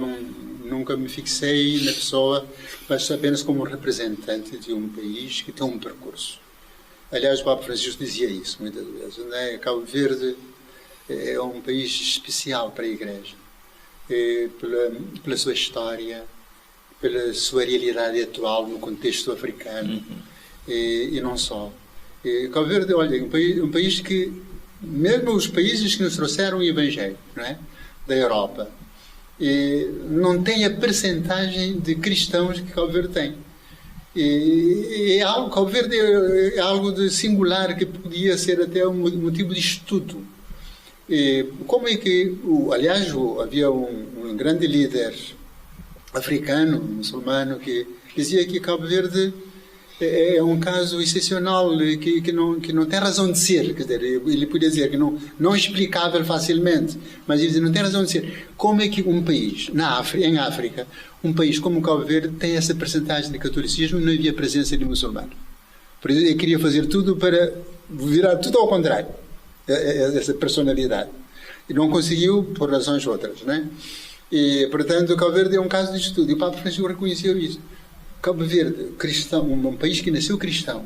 nunca me fixei na pessoa, mas apenas como representante de um país que tem um percurso. Aliás, o Papa Francisco dizia isso muitas vezes, né? Cabo Verde é um país especial para a Igreja, pela sua história, pela sua realidade atual no contexto africano, e não só. Cabo Verde, olha, um país que, mesmo os países que nos trouxeram o Evangelho, não é? Da Europa, não tem a percentagem de cristãos que Cabo Verde tem. Cabo Verde é algo de singular que podia ser até um motivo de estudo. Como é que, aliás, havia um grande líder africano, muçulmano, que dizia que Cabo Verde é um caso excepcional que não tem razão de ser. Quer dizer, ele podia dizer que não é explicável facilmente, mas ele dizia, não tem razão de ser. Como é que um país, em África, um país como o Cabo Verde tem essa percentagem de catolicismo e não havia presença de muçulmano? Por isso, ele queria fazer tudo para virar tudo ao contrário, essa personalidade. E não conseguiu por razões outras, né? E, portanto, o Cabo Verde é um caso de estudo. E o Papa Francisco reconheceu isso. Cabo Verde, cristão, um país que nasceu cristão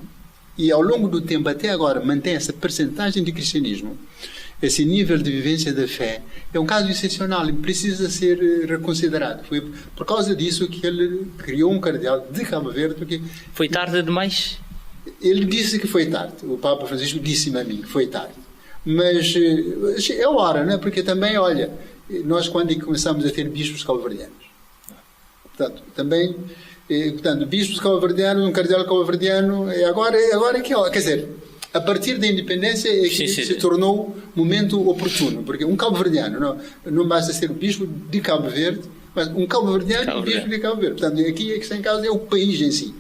e ao longo do tempo até agora mantém essa percentagem de cristianismo, esse nível de vivência da fé, é um caso excepcional e precisa ser reconsiderado. Foi por causa disso que ele criou um cardeal de Cabo Verde. Porque foi tarde demais? Ele disse que foi tarde. O Papa Francisco disse-me a mim que foi tarde. Mas é hora, não é? Porque também, olha, nós quando começamos a ter bispos cabo-verdianos, portanto, também... portanto, bispos cabo-verdianos, um cardeal cabo-verdiano, agora que, quer dizer, a partir da independência é que se tornou momento oportuno, porque um cabo-verdiano não basta ser o bispo de Cabo Verde, mas um cabo-verdiano e o bispo de Cabo Verde. Portanto, aqui é que está em causa é o país em si.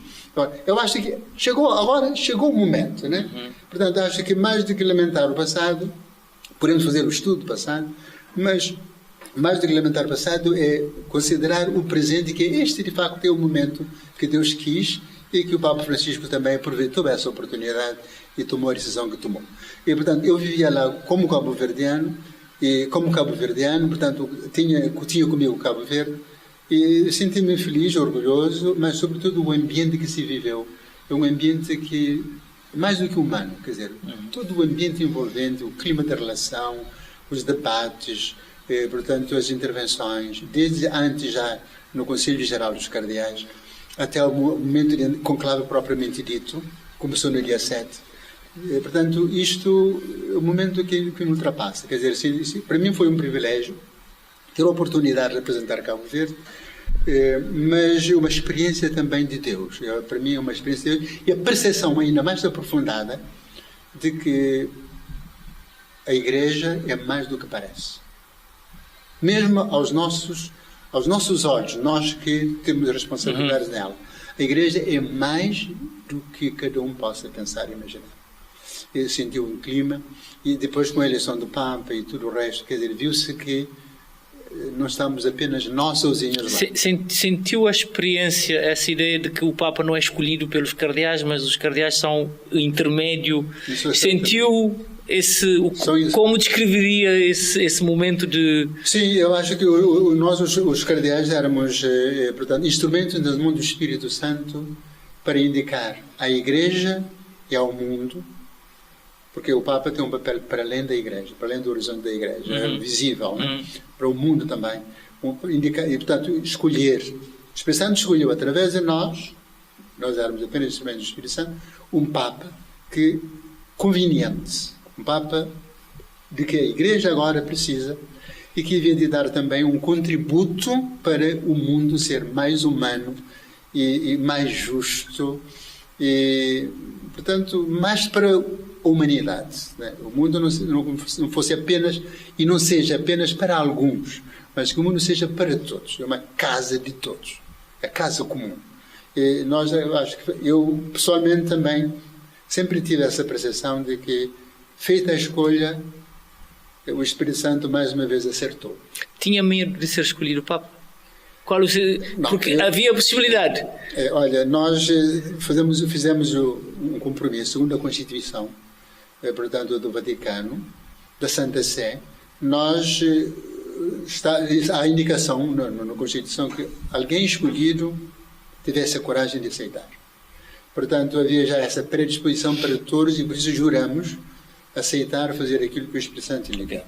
Eu acho que chegou o momento, né? Portanto, acho que mais do que lamentar o passado, podemos fazer o estudo do passado, mas mais do que lamentar o passado é considerar o presente, que este de facto é o momento que Deus quis e que o Papa Francisco também aproveitou essa oportunidade e tomou a decisão que tomou. E, portanto, eu vivia lá como cabo-verdiano, portanto, tinha comigo Cabo Verde, e senti-me feliz, orgulhoso, mas sobretudo o ambiente que se viveu. É um ambiente que, mais do que humano, quer dizer, todo o ambiente envolvente, o clima da relação, os debates, portanto, as intervenções, desde antes já no Conselho Geral dos Cardeais, até o momento de conclave propriamente dito, começou no dia 7. Portanto, isto é um momento que me ultrapassa. Quer dizer, para mim foi um privilégio ter a oportunidade de representar Cabo Verde, mas uma experiência também de Deus. Para mim é uma experiência de Deus, e a percepção ainda mais aprofundada de que a Igreja é mais do que parece. Mesmo aos nossos olhos, nós que temos responsabilidades nela, a Igreja é mais do que cada um possa pensar e imaginar. Eu senti um clima, e depois com a eleição do Papa e tudo o resto, quer dizer, viu-se que não estamos apenas nós sozinhos lá. Sentiu a experiência, essa ideia de que o Papa não é escolhido pelos cardeais, mas os cardeais são o intermédio? Sentiu como descreveria esse momento de... Sim, eu acho que nós, os cardeais, éramos, portanto, instrumentos do mundo do Espírito Santo para indicar à Igreja e ao mundo, porque o Papa tem um papel para além da Igreja, para além do horizonte da Igreja, visível, né? Para o mundo também. Indicar, e, portanto, escolher. O Espírito Santo escolheu, através de nós éramos apenas instrumentos do Espírito Santo, um Papa conveniente. Um Papa de que a Igreja agora precisa e que havia de dar também um contributo para o mundo ser mais humano e mais justo e, portanto, mais para a humanidade. Né? O mundo não fosse apenas e não seja apenas para alguns, mas que o mundo seja para todos. É uma casa de todos. É a casa comum. E eu pessoalmente também sempre tive essa percepção de que, feita a escolha, o Espírito Santo mais uma vez acertou. Tinha medo de ser escolhido Papa? Porque havia a possibilidade. Olha, nós fizemos um compromisso, segundo a Constituição, portanto, do Vaticano, da Santa Sé. Há a indicação na Constituição que alguém escolhido tivesse a coragem de aceitar. Portanto, havia já essa predisposição para todos e por isso juramos aceitar fazer aquilo que o Espírito Santo indica.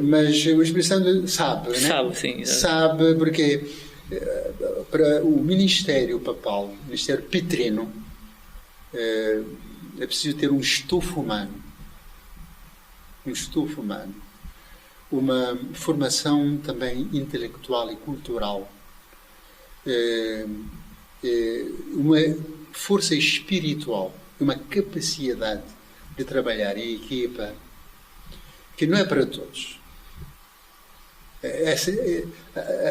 Mas o Espírito Santo sabe, né? Sabe, sim. Sabe, porque para o ministério papal, o ministério petrino, é preciso ter um estofo humano. Uma formação também intelectual e cultural. Uma força espiritual, uma capacidade de trabalhar em equipa, que não é para todos.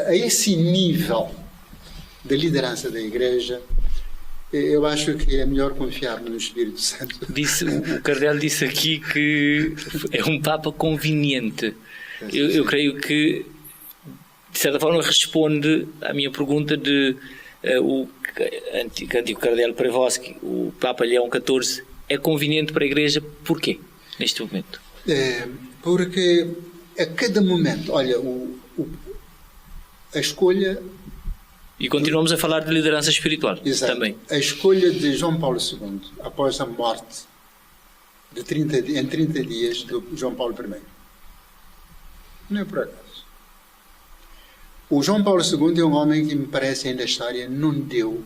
A esse nível da liderança da Igreja, eu acho que é melhor confiar no Espírito Santo. O cardeal disse aqui que é um Papa conveniente. Eu creio que, de certa forma, responde à minha pergunta de o antigo cardeal Prevost, o Papa Leão XIV, é conveniente para a Igreja. Porquê, neste momento? Porque a cada momento, olha, a escolha... E continuamos a falar de liderança espiritual. Exato. Também. A escolha de João Paulo II, após a morte em 30 dias de João Paulo I. Não é por acaso. O João Paulo II é um homem que, me parece, ainda a história não deu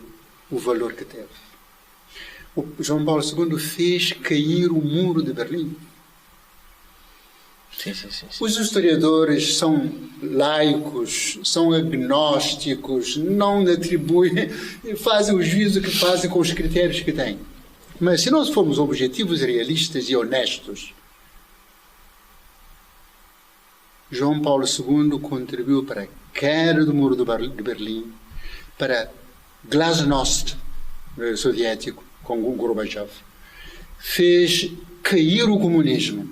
o valor que teve. O João Paulo II fez cair o muro de Berlim. Sim. Os historiadores são laicos, são agnósticos, não atribuem, fazem o juízo que fazem com os critérios que têm. Mas se nós formos objetivos, realistas e honestos, João Paulo II contribuiu para a queda do muro de Berlim, para Glasnost, soviético, com o Gorbachev, fez cair o comunismo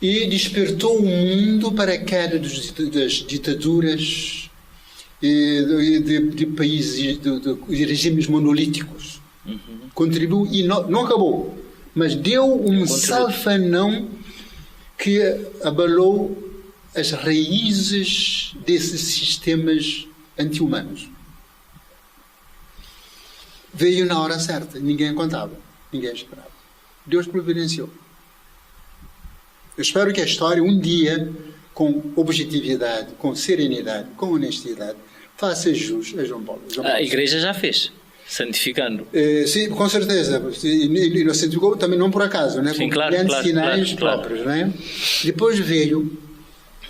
e despertou o mundo para a queda das ditaduras de países, de regimes monolíticos. Contribuiu e não acabou, mas deu um salfanão que abalou as raízes desses sistemas anti-humanos. Veio na hora certa, ninguém contava, ninguém esperava. Deus providenciou. Eu espero que a história um dia, com objetividade, com serenidade, com honestidade, faça jus a João Paulo. A Igreja já fez, santificando. Sim, com certeza. E não santificou também não por acaso, né? Sim, com claro, grandes sinais claro. próprios. Né? Depois veio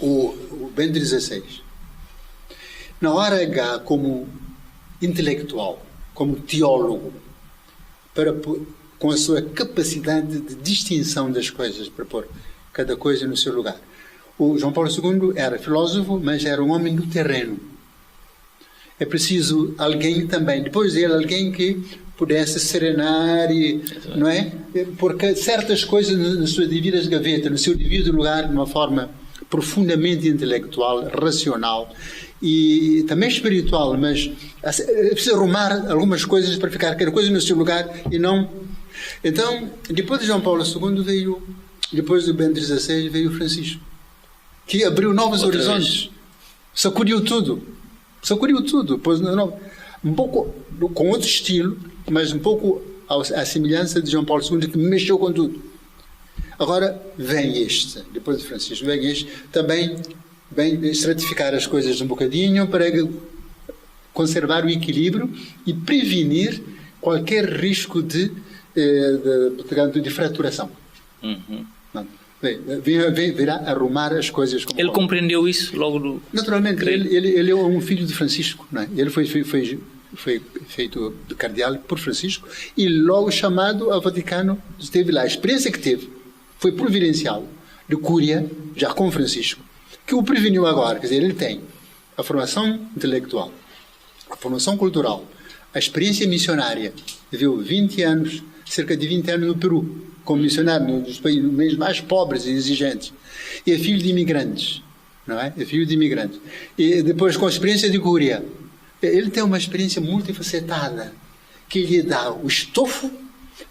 o Bento XVI. Na hora H, como intelectual, como teólogo, com a sua capacidade de distinção das coisas, para pôr cada coisa no seu lugar. O João Paulo II era filósofo, mas era um homem do terreno. É preciso alguém também, depois dele, alguém que pudesse serenar, não é? Porque certas coisas nas suas devidas gavetas, no seu devido lugar, de uma forma profundamente intelectual, racional e também espiritual, mas é preciso arrumar algumas coisas para ficar cada coisa no seu lugar e não... Então, depois de João Paulo II depois do Bento XVI veio Francisco, que abriu novos horizontes, sacudiu tudo, pôs um pouco com outro estilo, mas um pouco à semelhança de João Paulo II, que mexeu com tudo. Agora vem depois de Francisco, vem também vem estratificar as coisas um bocadinho para conservar o equilíbrio e prevenir qualquer risco de fraturação. Virá arrumar as coisas. Ele compreendeu isso logo do... Naturalmente, ele é um filho de Francisco. Não é? Ele foi feito de cardeal por Francisco e logo chamado ao Vaticano. Esteve lá. A experiência que teve foi providencial, de Cúria, já com Francisco, que o preveniu agora. Quer dizer, ele tem a formação intelectual, a formação cultural, a experiência missionária. Viveu 20 anos, cerca de 20 anos no Peru, como missionário nos países mais pobres e exigentes. E é filho de imigrantes, não é? É filho de imigrantes. E depois, com a experiência de Cúria, ele tem uma experiência multifacetada que lhe dá o estofo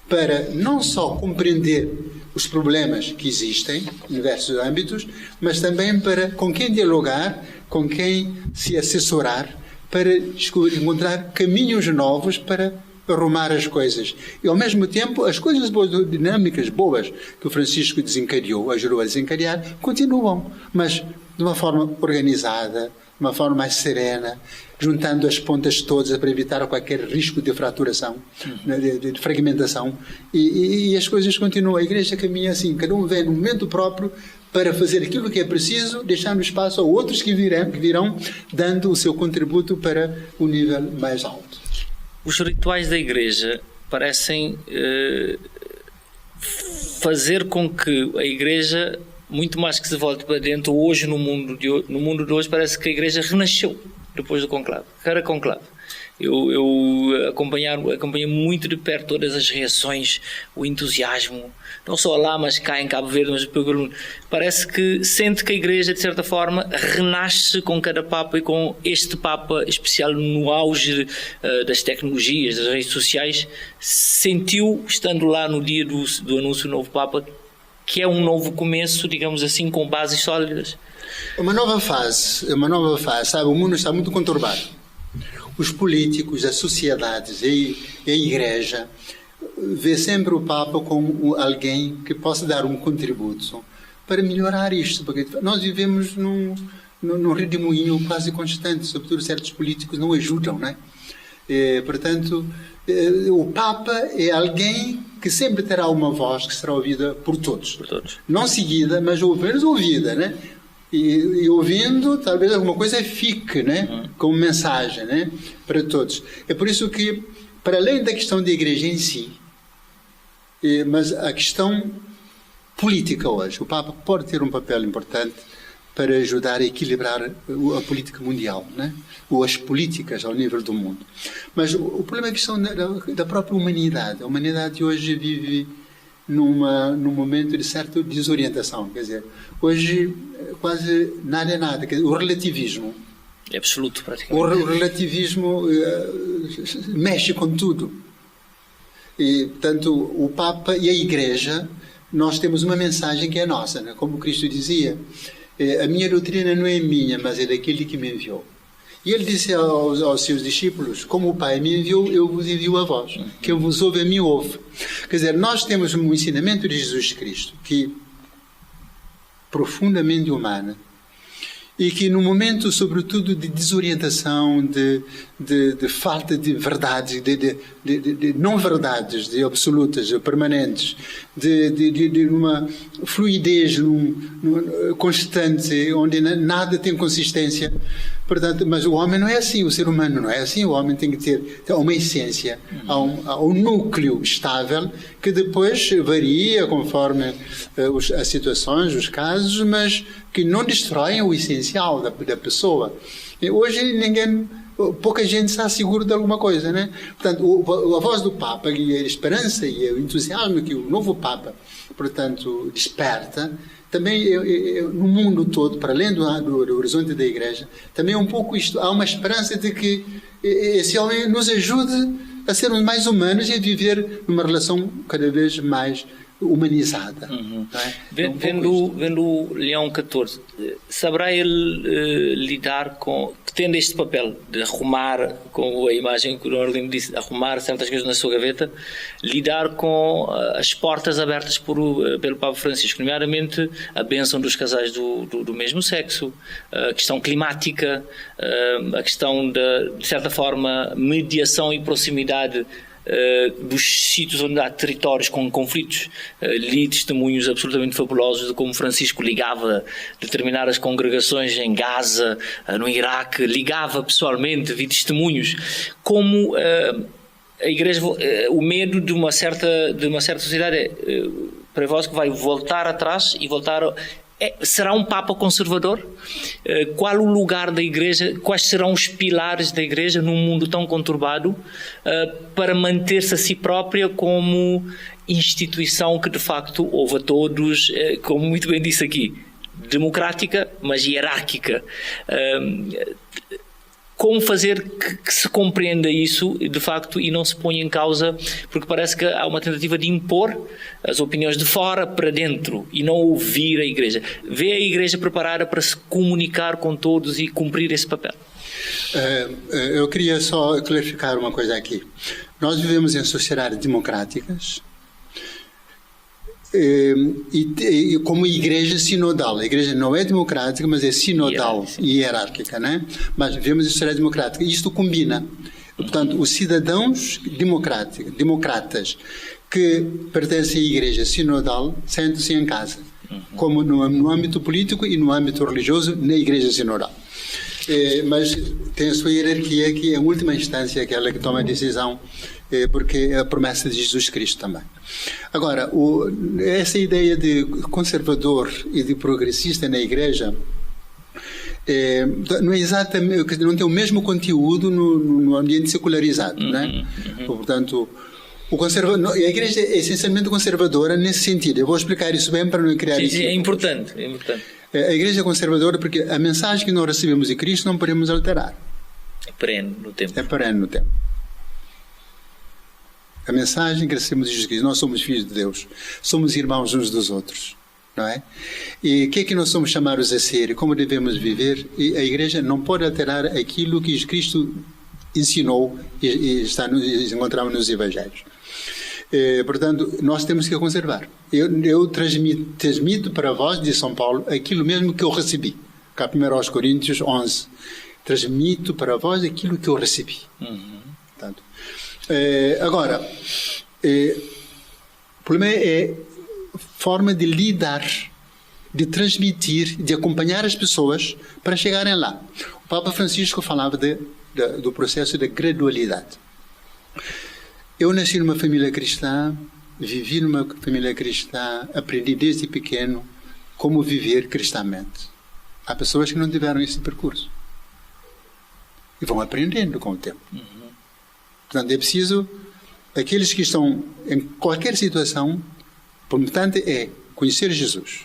para não só compreender os problemas que existem em diversos âmbitos, mas também para com quem dialogar, com quem se assessorar, para encontrar caminhos novos para arrumar as coisas. E, ao mesmo tempo, as coisas boas, dinâmicas boas que o Francisco desencadeou, ajudou a desencadear, continuam, mas de uma forma organizada, de uma forma mais serena, juntando as pontas todas para evitar qualquer risco de fraturação, de fragmentação, e as coisas continuam. A Igreja caminha assim, cada um vem no momento próprio para fazer aquilo que é preciso, deixando espaço a outros que virão dando o seu contributo para o nível mais alto. Os rituais da Igreja parecem fazer com que a Igreja, muito mais que se volte para dentro, hoje no mundo de hoje, parece que a Igreja renasceu depois do conclave, cada conclave. Eu acompanhei muito de perto todas as reações, o entusiasmo, não só lá, mas cá em Cabo Verde, mas parece que sente que a Igreja, de certa forma, renasce com cada Papa, e com este Papa especial no auge das tecnologias, das redes sociais, sentiu, estando lá no dia do anúncio do novo Papa, que é um novo começo, digamos assim, com bases sólidas. Uma nova fase, sabe? O mundo está muito conturbado. Os políticos, as sociedades e a Igreja vê sempre o Papa como alguém que possa dar um contributo para melhorar isto, porque nós vivemos num redemoinho quase constante, sobretudo certos políticos não ajudam, não é? Portanto, o Papa é alguém que sempre terá uma voz que será ouvida por todos. Não seguida, mas pelo menos ouvida, né? E ouvindo, talvez alguma coisa fique, né? Como mensagem, né? Para todos. É por isso que, para além da questão da Igreja em si, mas a questão política hoje, o Papa pode ter um papel importante para ajudar a equilibrar a política mundial, né? Ou as políticas ao nível do mundo. Mas o problema é a questão da própria humanidade. A humanidade hoje vive num momento de certa desorientação. Quer dizer, hoje quase nada é nada. Quer dizer, o relativismo. É absoluto, praticamente. O relativismo mexe com tudo. E, portanto, o Papa e a Igreja, nós temos uma mensagem que é nossa, né? Como Cristo dizia, a minha doutrina não é minha, mas é daquele que me enviou. E ele disse aos seus discípulos, como o Pai me enviou, eu vos envio a vós. Quem vos ouve, a mim ouve. Quer dizer, nós temos um ensinamento de Jesus Cristo, que profundamente humano, e que no momento, sobretudo, de desorientação, de falta de verdades, de não verdades, de absolutas, de permanentes, de uma fluidez constante, onde nada tem consistência. Portanto, mas o homem não é assim, o ser humano não é assim. O homem tem que ter uma essência, há um núcleo estável que depois varia conforme as situações, os casos, mas que não destroem o essencial da pessoa. E hoje pouca gente está seguro de alguma coisa, né? Portanto, a voz do Papa e a esperança e o entusiasmo que o novo Papa, portanto, desperta, também no mundo todo, para além do horizonte da Igreja, também um pouco há uma esperança de que esse homem nos ajude a sermos mais humanos e a viver numa relação cada vez mais humanizada. É? Vendo Leão XIV, saberá ele lidar com, tendo este papel de arrumar, com a imagem que o Orlando disse, arrumar certas coisas na sua gaveta, lidar com as portas abertas pelo Papa Francisco, nomeadamente a bênção dos casais do mesmo sexo, a questão climática, a questão de certa forma, mediação e proximidade dos sítios onde há territórios com conflitos. Li testemunhos absolutamente fabulosos de como Francisco ligava determinadas congregações em Gaza, no Iraque, ligava pessoalmente, vi testemunhos, como a Igreja, o medo de uma certa sociedade para vós que vai voltar atrás e voltar. Será um Papa conservador? Qual o lugar da Igreja? Quais serão os pilares da Igreja num mundo tão conturbado para manter-se a si própria como instituição que de facto ouve a todos, como muito bem disse aqui, democrática, mas hierárquica? Como fazer que se compreenda isso, de facto, e não se ponha em causa, porque parece que há uma tentativa de impor as opiniões de fora para dentro e não ouvir a Igreja. Vê a Igreja preparada para se comunicar com todos e cumprir esse papel? Eu queria só clarificar uma coisa aqui. Nós vivemos em sociedades democráticas, e como igreja sinodal. A igreja não é democrática, mas é sinodal e hierárquica, né? Mas vivemos em sociedade democrática. E isto combina. Portanto, os cidadãos democratas que pertencem à igreja sinodal sentam-se em casa, como no âmbito político e no âmbito religioso, na igreja sinodal. Mas tem a sua hierarquia, que é a última instância, aquela que toma a decisão, porque é a promessa de Jesus Cristo também. Agora, essa ideia de conservador e de progressista na Igreja não é exatamente, não tem o mesmo conteúdo no ambiente secularizado, né? Portanto, a Igreja é essencialmente conservadora nesse sentido. Eu vou explicar isso bem para não criar isso. Sim, é importante. A Igreja é conservadora porque a mensagem que nós recebemos de Cristo não podemos alterar. É perene no tempo. A mensagem que recebemos de Jesus Cristo, nós somos filhos de Deus, somos irmãos uns dos outros, não é? E o que é que nós somos chamados a ser e como devemos viver? E a Igreja não pode alterar aquilo que Jesus Cristo ensinou e encontramos nos Evangelhos. Portanto, nós temos que conservar. Eu transmito para vós, de São Paulo, aquilo mesmo que eu recebi. Cá 1 Coríntios 11. Transmito para vós aquilo que eu recebi. Portanto, agora, o problema é a forma de lidar, de transmitir, de acompanhar as pessoas para chegarem lá. O Papa Francisco falava do processo da gradualidade. Eu nasci numa família cristã, vivi numa família cristã, aprendi desde pequeno como viver cristamente. Há pessoas que não tiveram esse percurso. E vão aprendendo com o tempo. Portanto, é preciso, aqueles que estão em qualquer situação, o importante é conhecer Jesus.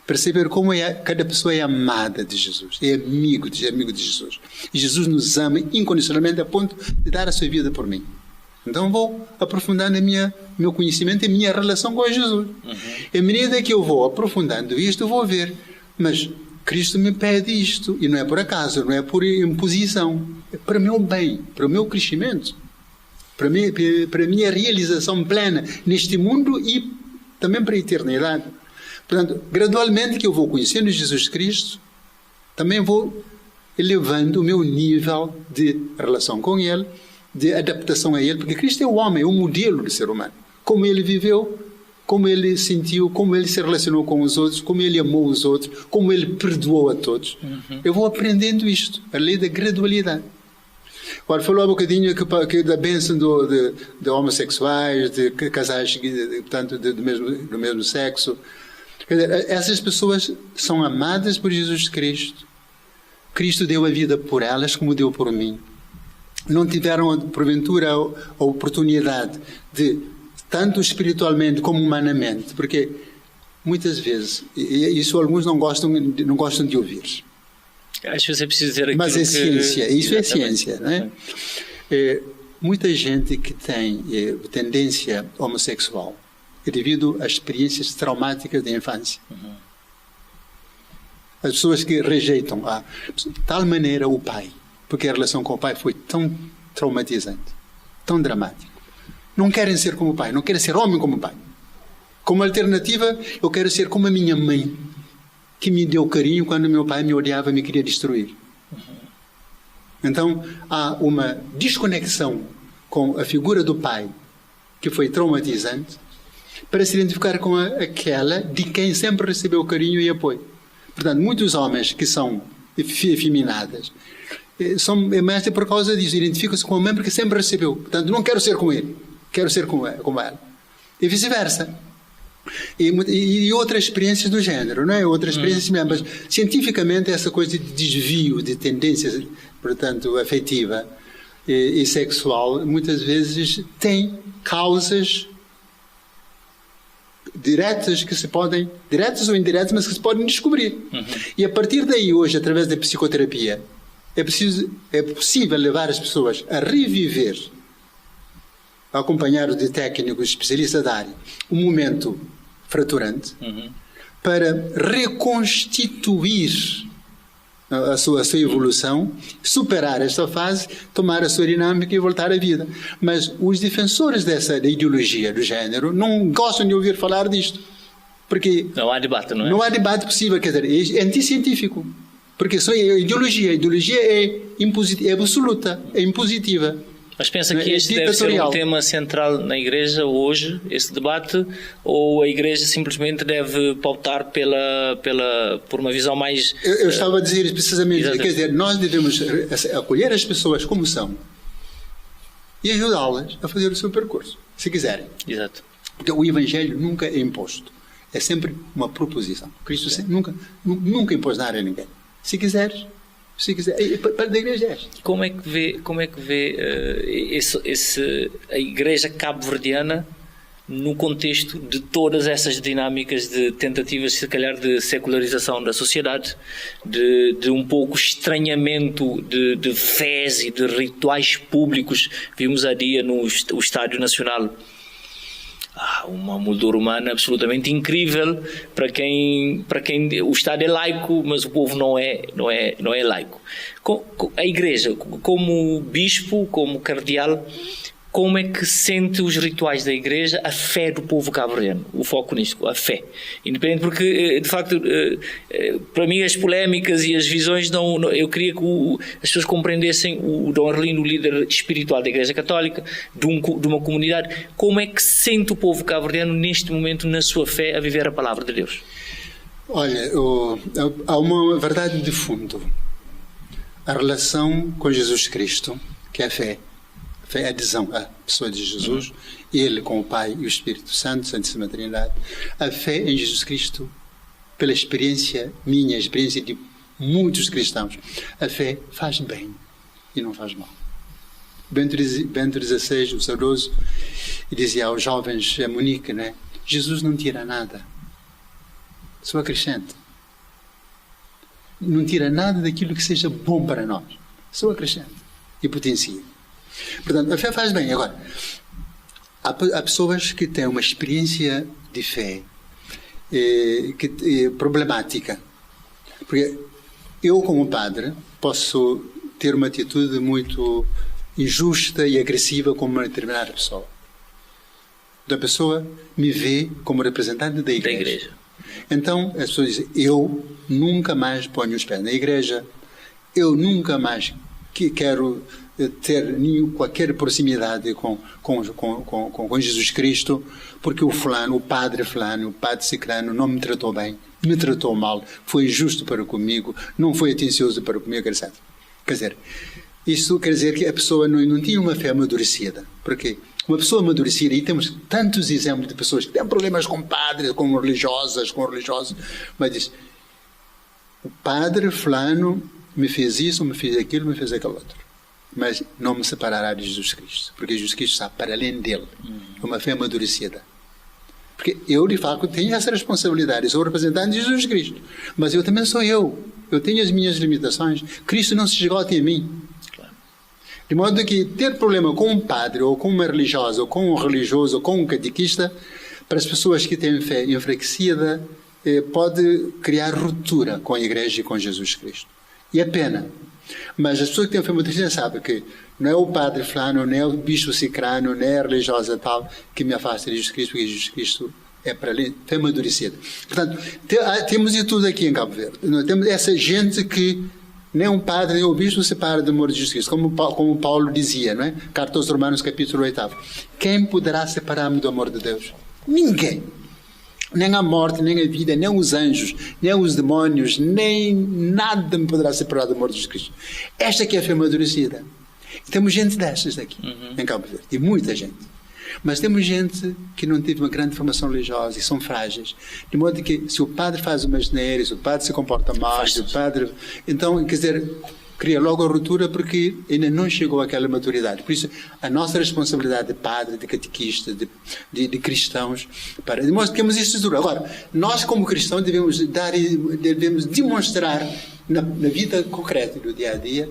Perceber como cada pessoa é amada de Jesus, é amigo de Jesus. E Jesus nos ama incondicionalmente a ponto de dar a sua vida por mim. Então vou aprofundando meu conhecimento e minha relação com Jesus. E à medida que eu vou aprofundando isto, eu vou ver, mas Cristo me pede isto, e não é por acaso, não é por imposição, é para o meu bem, para o meu crescimento, para a minha realização plena neste mundo e também para a eternidade. Portanto, gradualmente que eu vou conhecendo Jesus Cristo, também vou elevando o meu nível de relação com Ele, de adaptação a Ele, porque Cristo é o homem, é o modelo do ser humano. Como Ele viveu, como Ele sentiu, como Ele se relacionou com os outros, como Ele amou os outros, como Ele perdoou a todos. Eu vou aprendendo isto, a lei da gradualidade. Agora, falou um bocadinho que da bênção de homossexuais, de casais portanto, do mesmo sexo. Quer dizer, essas pessoas são amadas por Jesus Cristo. Cristo deu a vida por elas como deu por mim. Não tiveram, porventura, a oportunidade de, tanto espiritualmente como humanamente, porque muitas vezes, e isso alguns não gostam de ouvir. Às vezes é preciso dizer aquilo. Mas é ciência, isso é ciência, não é? Sim. Muita gente que tem tendência homossexual é devido a experiências traumáticas da infância. As pessoas que rejeitam de tal maneira o pai, porque a relação com o pai foi tão traumatizante, tão dramática. Não querem ser como o pai, não querem ser homem como o pai. Como alternativa, eu quero ser como a minha mãe, que me deu carinho quando meu pai me odiava e me queria destruir. Então, há uma desconexão com a figura do pai, que foi traumatizante, para se identificar com aquela de quem sempre recebeu carinho e apoio. Portanto, muitos homens que são efeminadas, são mais por causa disso, identificam-se com a mãe porque sempre recebeu. Portanto, não quero ser com ele, quero ser como ela. E vice-versa. E outras experiências do género, não é? Outras experiências mesmo, mas cientificamente essa coisa de desvio de tendências, portanto, afetiva e sexual, muitas vezes tem causas diretas que se podem, diretas ou indiretas, mas que se podem descobrir. E a partir daí, hoje, através da psicoterapia, é possível levar as pessoas a reviver, acompanhado de técnicos especialistas da área, um momento fraturante, para reconstituir a sua evolução, superar esta fase, tomar a sua dinâmica e voltar à vida. Mas os defensores da ideologia do género não gostam de ouvir falar disto. Porque não há debate, não é? Não há debate possível, quer dizer, é anticientífico. Porque só a ideologia é impositiva, é absoluta, é impositiva. Mas pensa que este deve ser um tema central na Igreja hoje, esse debate, ou a Igreja simplesmente deve pautar por uma visão mais... Eu estava a dizer isso precisamente, quer dizer, nós devemos acolher as pessoas como são e ajudá-las a fazer o seu percurso, se quiserem. Exato. Porque o Evangelho nunca é imposto, é sempre uma proposição. Cristo nunca impôs nada a ninguém. Se quiseres, para a Igreja é esta. Como é que vê a Igreja cabo-verdiana no contexto de todas essas dinâmicas de tentativas, se calhar, de secularização da sociedade, de um pouco estranhamento de fés e de rituais públicos? Vimos há dia no Estádio Nacional uma moldura humana absolutamente incrível para quem o Estado é laico, mas o povo não é laico. A Igreja, como bispo, como cardeal, como é que sente os rituais da Igreja, a fé do povo cabo-verdiano? O foco nisto, a fé. Independente, porque, de facto, para mim as polémicas e as visões, eu queria que as pessoas compreendessem o Dom Arlindo, o líder espiritual da Igreja Católica, de uma comunidade. Como é que sente o povo cabo-verdiano neste momento, na sua fé, a viver a palavra de Deus? Olha, há uma verdade de fundo. A relação com Jesus Cristo, que é a fé. A adesão à pessoa de Jesus, Ele com o Pai e o Espírito Santo, Santíssima Trindade. A fé em Jesus Cristo pela experiência minha, a experiência de muitos cristãos, a fé faz bem e não faz mal. Bento XVI, o saudoso, dizia aos jovens a Munique, né? Jesus não tira nada, só acrescenta. Não tira nada daquilo que seja bom para nós, só acrescenta e potencia. Portanto, a fé faz bem. Agora, há pessoas que têm uma experiência de fé problemática. Porque eu, como padre, posso ter uma atitude muito injusta e agressiva com uma determinada pessoa. A pessoa me vê como representante da igreja. Então, as pessoas dizem, eu nunca mais ponho os pés na igreja, eu nunca mais quero ter qualquer proximidade com Jesus Cristo, porque o padre ciclano não me tratou bem, me tratou mal, foi injusto para comigo, não foi atencioso para comigo, etc. Quer dizer, isso quer dizer que a pessoa não tinha uma fé amadurecida. Porque uma pessoa amadurecida, e temos tantos exemplos de pessoas que têm problemas com padres, com religiosos, mas diz, o padre fulano me fez isso, me fez aquilo, me fez aquilo outro. Mas não me separará de Jesus Cristo, porque Jesus Cristo está para além dele. Uma fé amadurecida. Porque eu, de facto, tenho essa responsabilidade, sou representante de Jesus Cristo. Mas eu também sou eu tenho as minhas limitações. Cristo não se esgota em mim. De modo que ter problema com um padre, ou com uma religiosa, ou com um religioso, ou com um catequista, para as pessoas que têm fé enfraquecida, pode criar ruptura com a igreja e com Jesus Cristo. E é pena. Mas as pessoas que têm fé amadurecida sabem que não é o padre fulano, não é o bispo cicrano, não é a religiosa tal que me afasta de Jesus Cristo, porque Jesus Cristo é para ali, fé amadurecida. Portanto, temos de tudo aqui em Cabo Verde. Temos essa gente que nem um padre, nem um bispo separa do amor de Jesus Cristo, como Paulo dizia, não é? Carta aos Romanos, capítulo 8. Quem poderá separar-me do amor de Deus? Ninguém. Nem a morte, nem a vida, nem os anjos, nem os demónios, nem nada me poderá separar do amor de Jesus Cristo. Esta aqui é a fé amadurecida. E temos gente destas aqui, em Cabo Verde, e muita gente. Mas temos gente que não teve uma grande formação religiosa e são frágeis. De modo que, se o padre faz uma asneira, se o padre se comporta mal, se o padre... Então, quer dizer, cria logo a ruptura porque ainda não chegou àquela maturidade. Por isso, a nossa responsabilidade de padre, de catequista, de cristãos, de modo que temos isso duro. Agora, nós como cristãos devemos demonstrar na vida concreta do dia a dia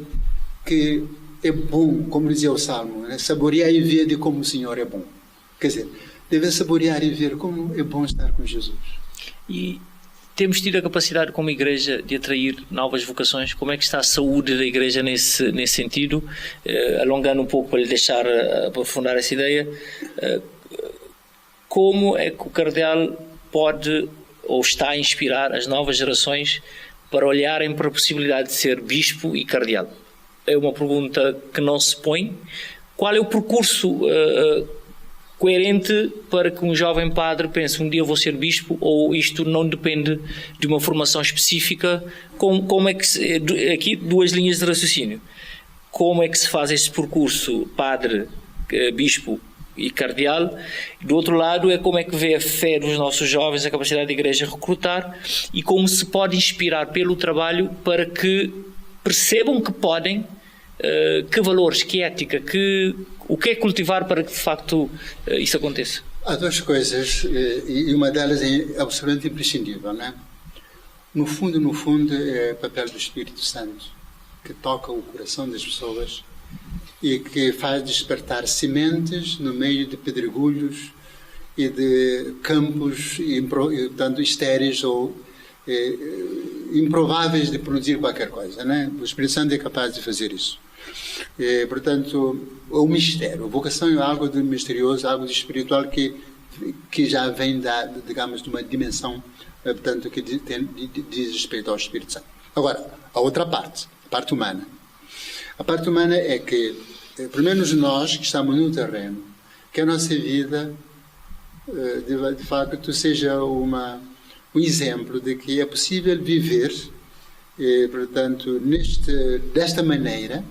que é bom, como dizia o Salmo, né? Saborear e ver de como o Senhor é bom. Quer dizer, deve saborear e ver como é bom estar com Jesus. E temos tido a capacidade como igreja de atrair novas vocações? Como é que está a saúde da igreja nesse sentido? Alongando um pouco para lhe deixar aprofundar essa ideia, como é que o cardeal pode ou está a inspirar as novas gerações para olharem para a possibilidade de ser bispo e cardeal? É uma pergunta que não se põe. Qual é o percurso coerente para que um jovem padre pense, um dia vou ser bispo, ou isto não depende de uma formação específica? Como é que aqui duas linhas de raciocínio. Como é que se faz este percurso padre, bispo e cardeal? Do outro lado é como é que vê a fé dos nossos jovens, a capacidade da igreja recrutar, e como se pode inspirar pelo trabalho para que percebam que podem, que valores, que ética, o que é cultivar para que de facto isso aconteça? Há duas coisas, e uma delas é absolutamente imprescindível, né? No fundo é o papel do Espírito Santo, que toca o coração das pessoas e que faz despertar sementes no meio de pedregulhos e de campos, portanto, estéreis ou improváveis de produzir qualquer coisa, né? O Espírito Santo é capaz de fazer isso. Portanto, o mistério, a vocação é algo de misterioso, algo de espiritual que já vem digamos, de uma dimensão, portanto, que diz respeito ao Espírito Santo. Agora, a outra parte, a parte humana. A parte humana é que, pelo menos nós que estamos no terreno, que a nossa vida, de facto, seja um exemplo de que é possível viver, portanto, desta maneira,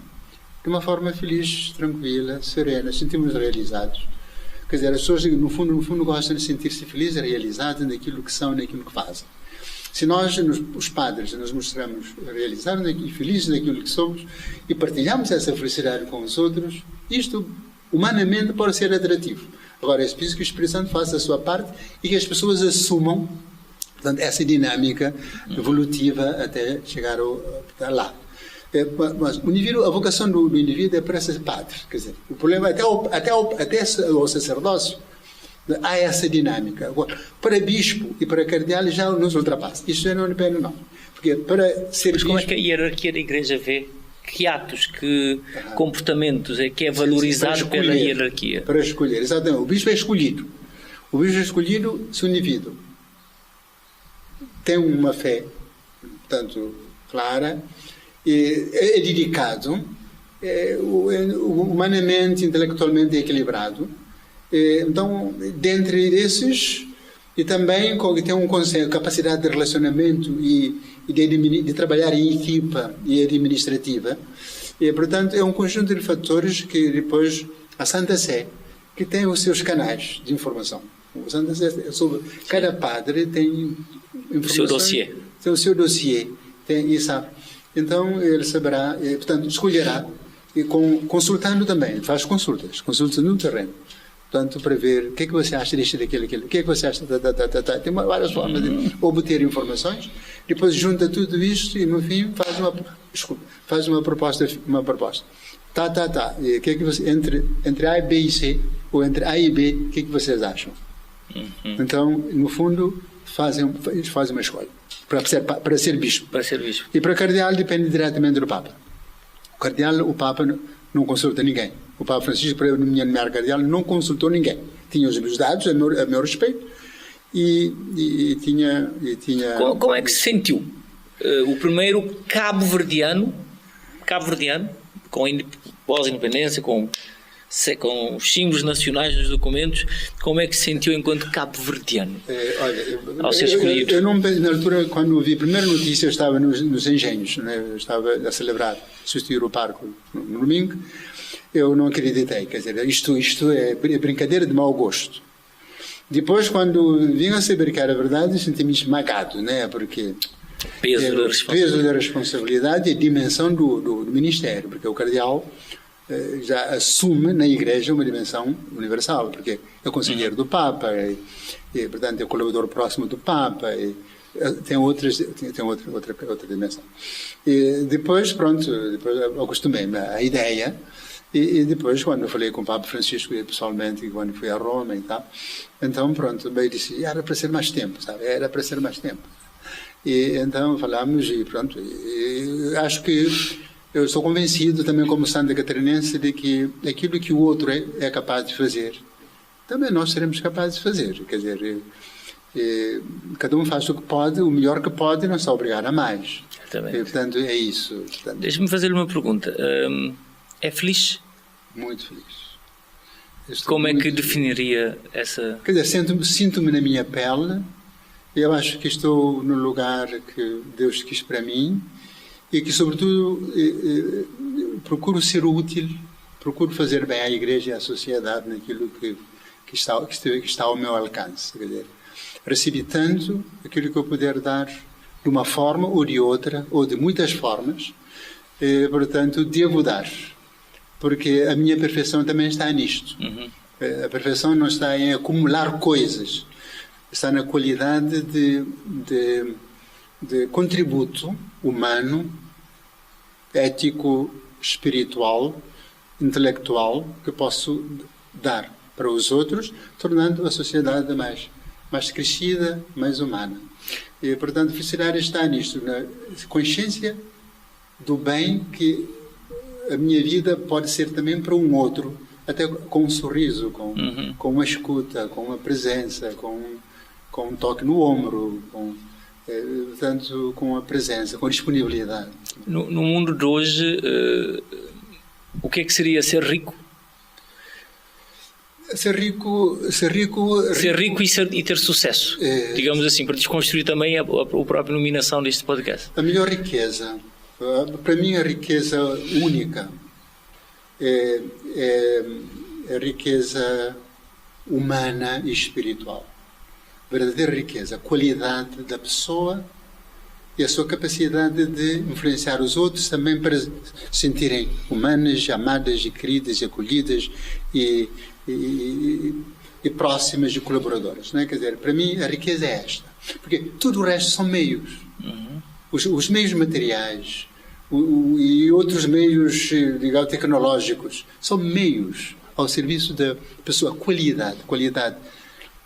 de uma forma feliz, tranquila, serena, sentimos realizados. Quer dizer, as pessoas, no fundo, gostam de sentir-se felizes, realizadas naquilo que são, naquilo que fazem. Se nós, os padres, nos mostramos realizados e felizes naquilo que somos e partilhamos essa felicidade com os outros, isto humanamente pode ser atrativo. Agora, é preciso que o Espírito Santo faça a sua parte e que as pessoas assumam, portanto, essa dinâmica evolutiva até chegar lá. Mas o indivíduo, a vocação do indivíduo é para ser padre. Quer dizer, o problema é até o sacerdócio há essa dinâmica. Agora, para bispo e para cardeal já nos ultrapassa. Isto já não depende, não. Porque para ser Mas como bispo, é que a hierarquia da Igreja vê? Que atos, que comportamentos é que é valorizado pela hierarquia? Para escolher, exatamente. O bispo é escolhido. O bispo é escolhido se o indivíduo tem uma fé, portanto, clara, é dedicado, humanamente, intelectualmente equilibrado. Então, dentre esses, e também tem capacidade de relacionamento e de trabalhar em equipa e administrativa. E, portanto, é um conjunto de fatores que depois a Santa Sé, que tem os seus canais de informação. A Santa Sé, cada padre tem o seu dossiê. Tem o seu dossiê, e sabe. Então, ele saberá, portanto, escolherá, e consultando também, faz consultas no terreno. Portanto, para ver o que é que você acha disto, daquilo, o que é que você acha, tem várias formas de obter informações, depois junta tudo isto e no fim faz uma proposta. E o que é que você, entre A, B e C, ou entre A e B, o que é que vocês acham? Então, no fundo, fazem uma escolha para ser bispo. Para ser bispo. E para cardeal depende diretamente do Papa. O Papa não consulta ninguém. O Papa Francisco, para nomear cardeal, não consultou ninguém. Tinha os meus dados, a meu respeito, e tinha... Como é que se sentiu? O primeiro cabo-verdiano, com pós-independência, com os símbolos nacionais dos documentos, como é que se sentiu enquanto cabo-verdiano? Ao ser escolhido? Eu não, na altura, quando ouvi a primeira notícia, eu estava nos Engenhos, né? Eu estava a celebrar, substituir o parco no domingo. Eu não acreditei, quer dizer, isto é brincadeira de mau gosto. Depois, quando vim a saber que era verdade, senti-me esmagado, né? Porque peso da responsabilidade e a dimensão do ministério, porque o cardeal já assume na Igreja uma dimensão universal, porque é o conselheiro do Papa, e portanto é o colaborador próximo do Papa, tem outra dimensão. E depois, eu acostumei-me à ideia. E depois, quando eu falei com o Papa Francisco pessoalmente, quando fui a Roma e tal, então pronto, eu disse, era para ser mais tempo, sabe? Era para ser mais tempo. E então falamos e pronto, e acho que eu sou convencido também como Santa Catarinense de que aquilo que o outro é capaz de fazer, também nós seremos capazes de fazer. Quer dizer, cada um faz o que pode, o melhor que pode, e não está obrigado a mais. E, portanto, é isso. Deixe-me fazer-lhe uma pergunta. É feliz? Muito feliz. Como é que definiria essa... Quer dizer, sinto-me na minha pele. Eu acho que estou no lugar que Deus quis para mim e que, sobretudo, procuro ser útil, procuro fazer bem à Igreja e à sociedade naquilo que está ao meu alcance. Quer dizer, recebi tanto aquilo que eu puder dar de uma forma ou de outra, ou de muitas formas, portanto, devo dar. Porque a minha perfeição também está nisto. A perfeição não está em acumular coisas, está na qualidade de contributo humano, ético, espiritual, intelectual, que posso dar para os outros, tornando a sociedade mais crescida, mais humana. E, portanto, a felicidade está nisto, na consciência do bem que a minha vida pode ser também para um outro, até com um sorriso, com uma escuta, com uma presença, com um toque no ombro, portanto, com a presença, com a disponibilidade. No mundo de hoje, o que é que seria ser rico? Ser rico e ter sucesso, digamos assim, para desconstruir também a própria nominação deste podcast. A melhor riqueza, para mim a riqueza única é a riqueza humana e espiritual. Verdadeira riqueza, a qualidade da pessoa e a sua capacidade de influenciar os outros também para se sentirem humanas, amadas e queridas e acolhidas e próximas e colaboradoras, não é? Quer dizer, para mim a riqueza é esta, porque tudo o resto são meios. Os meios materiais e outros meios, digamos, tecnológicos são meios ao serviço da pessoa. Qualidade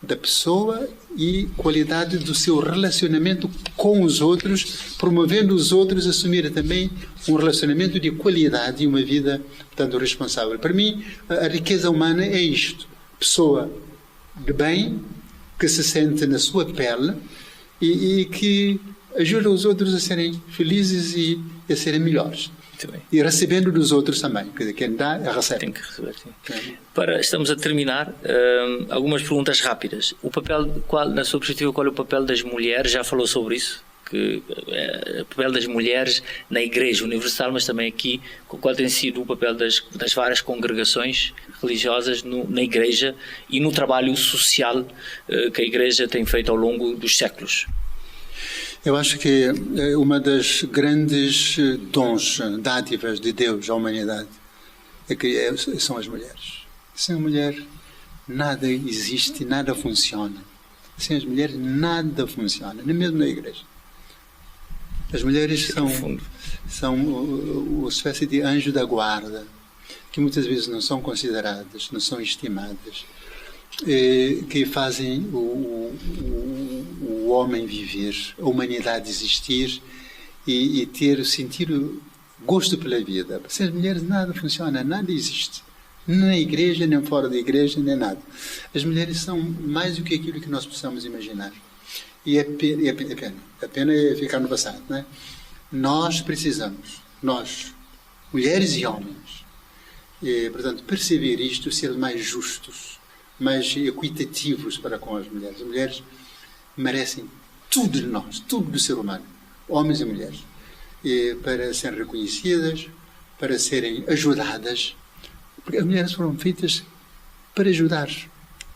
da pessoa e qualidade do seu relacionamento com os outros, promovendo os outros a assumirem também um relacionamento de qualidade e uma vida, portanto, responsável. Para mim, a riqueza humana é isto. Pessoa de bem, que se sente na sua pele e que ajuda os outros a serem felizes e a serem melhores. Muito bem. E recebendo dos outros também. Quer dizer, quem dá, recebe. Tem que receber, sim. Estamos a terminar. Algumas perguntas rápidas. O papel, na sua perspectiva, qual é o papel das mulheres? Já falou sobre isso? O papel das mulheres na Igreja Universal, mas também aqui, qual tem sido o papel das várias congregações religiosas na Igreja e no trabalho social que a Igreja tem feito ao longo dos séculos? Eu acho que uma das grandes dons, dádivas de Deus à humanidade são as mulheres. Sem a mulher nada existe, nada funciona. Sem as mulheres nada funciona, nem mesmo na Igreja. As mulheres são uma espécie de anjo da guarda, que muitas vezes não são consideradas, não são estimadas, que fazem o homem viver, a humanidade existir e sentir gosto pela vida. Sem as mulheres nada funciona, nada existe. Nem na Igreja, nem fora da Igreja, nem nada. As mulheres são mais do que aquilo que nós possamos imaginar. E é pena. A pena é ficar no passado, não é? Nós precisamos, mulheres e homens, portanto, perceber isto, ser mais justos, mais equitativos para com as mulheres. As mulheres merecem tudo de nós, tudo do ser humano, homens e mulheres, para serem reconhecidas, para serem ajudadas, porque as mulheres foram feitas para ajudar,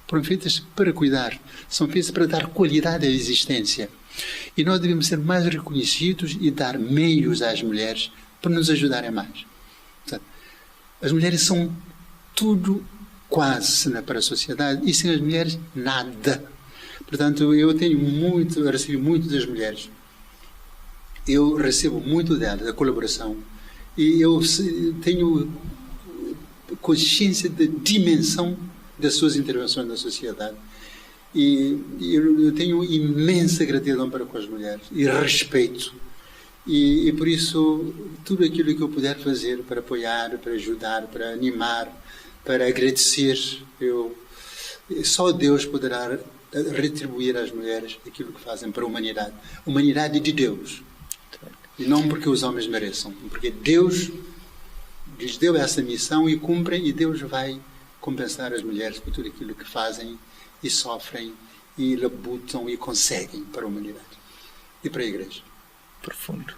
foram feitas para cuidar, são feitas para dar qualidade à existência. E nós devemos ser mais reconhecidos e dar meios às mulheres para nos ajudarem mais. Portanto, as mulheres são tudo quase para a sociedade e sem as mulheres nada. Portanto, eu recebi muito das mulheres. Eu recebo muito delas, da colaboração. E eu tenho consciência da dimensão das suas intervenções na sociedade. E eu tenho imensa gratidão para com as mulheres e respeito. E por isso, tudo aquilo que eu puder fazer para apoiar, para ajudar, para animar, para agradecer, só Deus poderá retribuir às mulheres aquilo que fazem para a humanidade. Humanidade de Deus. E não porque os homens mereçam, porque Deus lhes deu essa missão e cumprem, e Deus vai compensar as mulheres por tudo aquilo que fazem e sofrem e labutam e conseguem para a humanidade e para a Igreja. Profundo.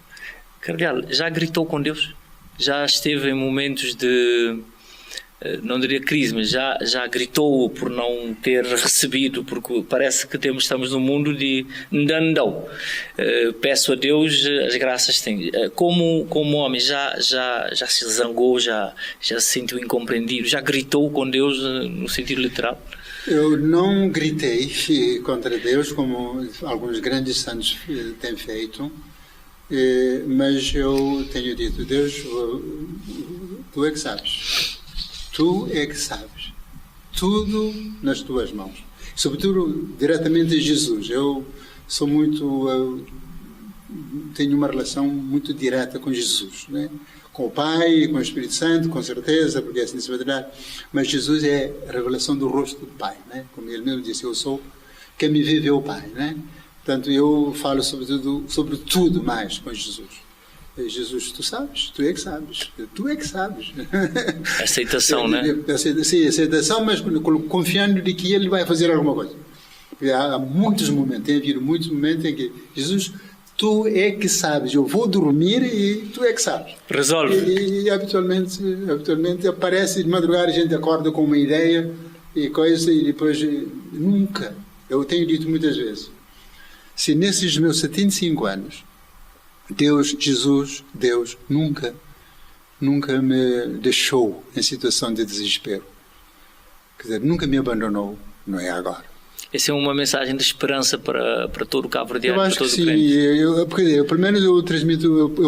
Cardeal, já gritou com Deus? Já esteve em momentos de, não diria crise, mas já gritou por não ter recebido, porque parece que estamos num mundo de ndandão. Peço a Deus as graças tem. Como homem, já se zangou, já se sentiu incompreendido, já gritou com Deus no sentido literal? Eu não gritei contra Deus, como alguns grandes santos têm feito, mas eu tenho dito: Deus, tu é que sabes. Tu é que sabes. Tudo nas tuas mãos. Sobretudo, diretamente a Jesus. Eu sou tenho uma relação muito direta com Jesus, né? Com o Pai, com o Espírito Santo, com certeza, porque assim se vai dar. Mas Jesus é a revelação do rosto do Pai, né? Como ele mesmo disse: eu sou quem me vê o Pai, né? Portanto, eu falo sobre tudo mais com Jesus. Jesus, tu sabes, tu é que sabes, tu é que sabes. Aceitação, né? Sim, aceitação, mas confiando de que ele vai fazer alguma coisa. Porque há muitos momentos, tem havido muitos momentos em que Jesus, tu é que sabes, eu vou dormir e tu é que sabes. Resolve. E habitualmente aparece de madrugada, a gente acorda com uma ideia e coisa, e depois nunca. Eu tenho dito muitas vezes, se nesses meus 75 anos Jesus, Deus nunca me deixou em situação de desespero. Quer dizer, nunca me abandonou, não é agora. Essa é uma mensagem de esperança para todo o cabo-verdiano, Eu acho para todo que o sim. crente. Pelo menos eu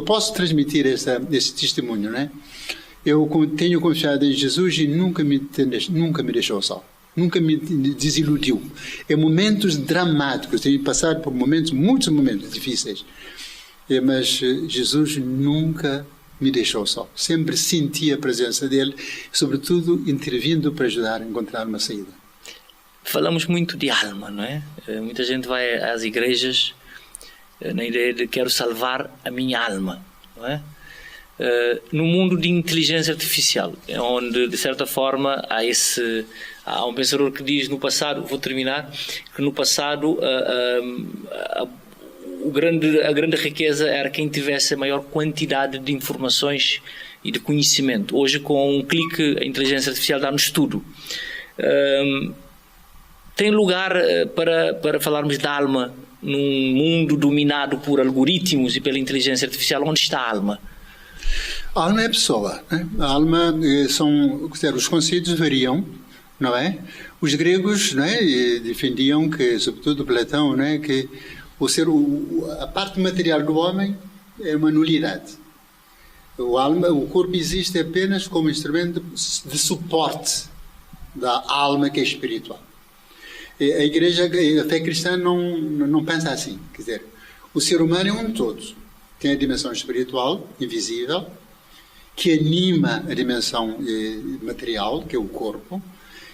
posso transmitir esse testemunho, né? Eu tenho confiado em Jesus e nunca me deixou só. Nunca me desiludiu. Em momentos dramáticos, tenho passado por muitos momentos difíceis, mas Jesus nunca me deixou só. Sempre senti a presença dele, sobretudo intervindo para ajudar a encontrar uma saída. Falamos muito de alma, não é? Muita gente vai às igrejas na ideia de quero salvar a minha alma, não é? No mundo de inteligência artificial, onde de certa forma há um pensador que diz no passado, vou terminar, que no passado a grande riqueza era quem tivesse a maior quantidade de informações e de conhecimento. Hoje, com um clique, a inteligência artificial dá-nos tudo. Tem lugar para falarmos da alma num mundo dominado por algoritmos e pela inteligência artificial? Onde está a alma? A alma é a pessoa, né? A alma os conceitos variam, não é? Os gregos, não é, defendiam que, sobretudo Platão, não é, que a parte material do homem é uma nulidade. O corpo existe apenas como instrumento de suporte da alma que é espiritual. A fé cristã não pensa assim. Quer dizer, o ser humano é um todo. Tem a dimensão espiritual, invisível, que anima a dimensão material, que é o corpo,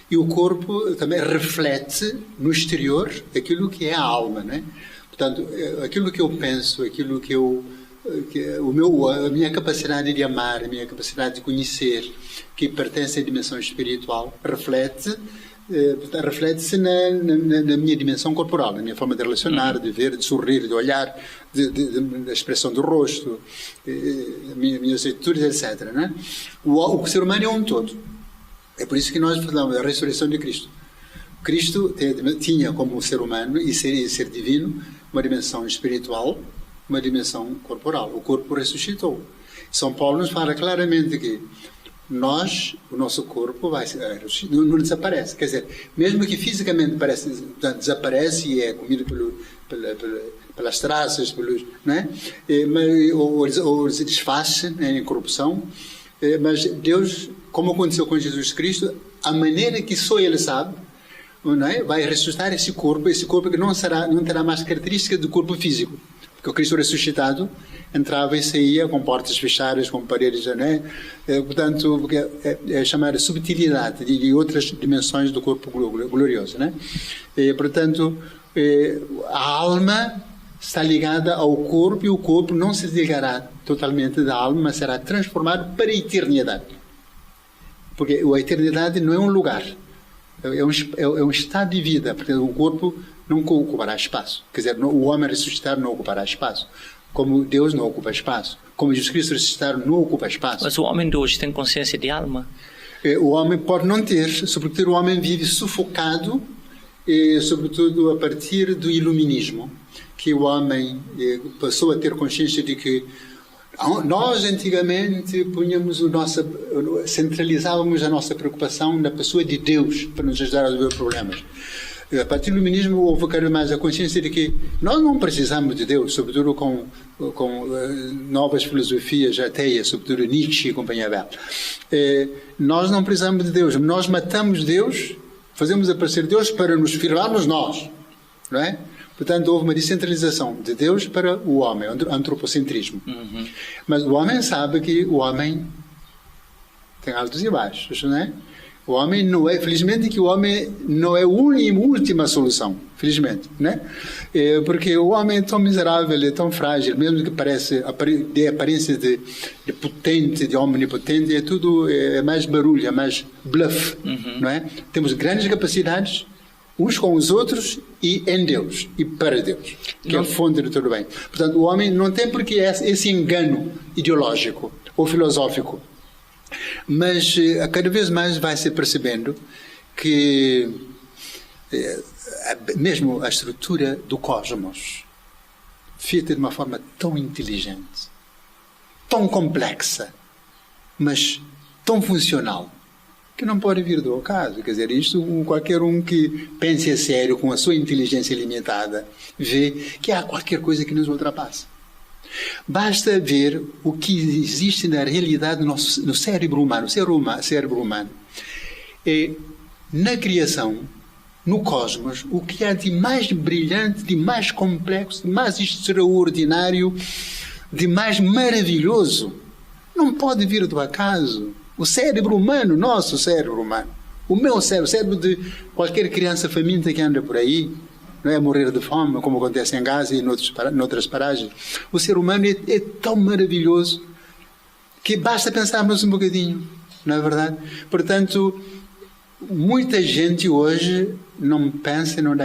e o corpo também reflete no exterior aquilo que é a alma, né? Portanto, aquilo que eu penso, aquilo que a minha capacidade de amar, a minha capacidade de conhecer, que pertence à dimensão espiritual, reflete-se na minha dimensão corporal, na minha forma de relacionar, de ver, de sorrir, de olhar, da expressão do rosto, minhas atitudes, etc. Né? O ser humano é um todo. É por isso que nós falamos da ressurreição de Cristo. Cristo tinha como ser humano e ser divino uma dimensão espiritual, uma dimensão corporal. O corpo ressuscitou. São Paulo nos fala claramente que o nosso corpo não desaparece. Quer dizer, mesmo que fisicamente desaparece e é comido pelas traças, né? ou se desfaz em corrupção, mas Deus, como aconteceu com Jesus Cristo, a maneira que só Ele sabe, não é? Vai ressuscitar esse corpo que não terá mais características do corpo físico. Porque o Cristo ressuscitado entrava e saía com portas fechadas, com paredes, né? Portanto, é chamada subtilidade de outras dimensões do corpo glorioso, né? Portanto, a alma está ligada ao corpo e o corpo não se desligará totalmente da alma, mas será transformado para a eternidade. Porque a eternidade não é um lugar, é um estado de vida. Porque o corpo não ocupará espaço. Quer dizer, o homem ressuscitado não ocupará espaço. Como Deus não ocupa espaço. Como Jesus Cristo ressuscitado não ocupa espaço. Mas o homem de hoje tem consciência de alma? O homem pode não ter. Sobretudo o homem vive sufocado, sobretudo a partir do iluminismo. Que o homem passou a ter consciência de que nós antigamente centralizávamos a nossa preocupação na pessoa de Deus para nos ajudar a resolver problemas. A partir do iluminismo houve cada vez mais a consciência de que nós não precisamos de Deus, sobretudo com novas filosofias ateias, sobretudo Nietzsche e companhia dela. Nós não precisamos de Deus, nós matamos Deus, fazemos aparecer Deus para nos firmarmos nós, não é? Portanto, houve uma descentralização de Deus para o homem, antropocentrismo. Uhum. Mas o homem sabe que o homem tem altos e baixos, não é? O homem não é, felizmente que o homem não é a última solução, felizmente, né? Porque o homem é tão miserável, é tão frágil, mesmo que dê aparência de potente, de omnipotente, é tudo mais barulho, é mais bluff, não é? Temos grandes capacidades, uns com os outros e em Deus, e para Deus, que é a fonte de tudo bem. Portanto, o homem não tem por que esse engano ideológico ou filosófico. Mas cada vez mais vai se percebendo que mesmo a estrutura do cosmos feita de uma forma tão inteligente, tão complexa, mas tão funcional, que não pode vir do acaso. Quer dizer, isto qualquer um que pense a sério com a sua inteligência limitada vê que há qualquer coisa que nos ultrapassa. Basta ver o que existe na realidade no cérebro humano, cérebro humano. Na criação, no cosmos, o que há de mais brilhante, de mais complexo, de mais extraordinário, de mais maravilhoso, não pode vir do acaso. O cérebro humano, nosso cérebro humano, o meu cérebro, o cérebro de qualquer criança faminta que anda por aí, não é, a morrer de fome, como acontece em Gaza e noutras paragens. O ser humano é tão maravilhoso que basta pensarmos um bocadinho, não é verdade? Portanto, muita gente hoje não pensa, não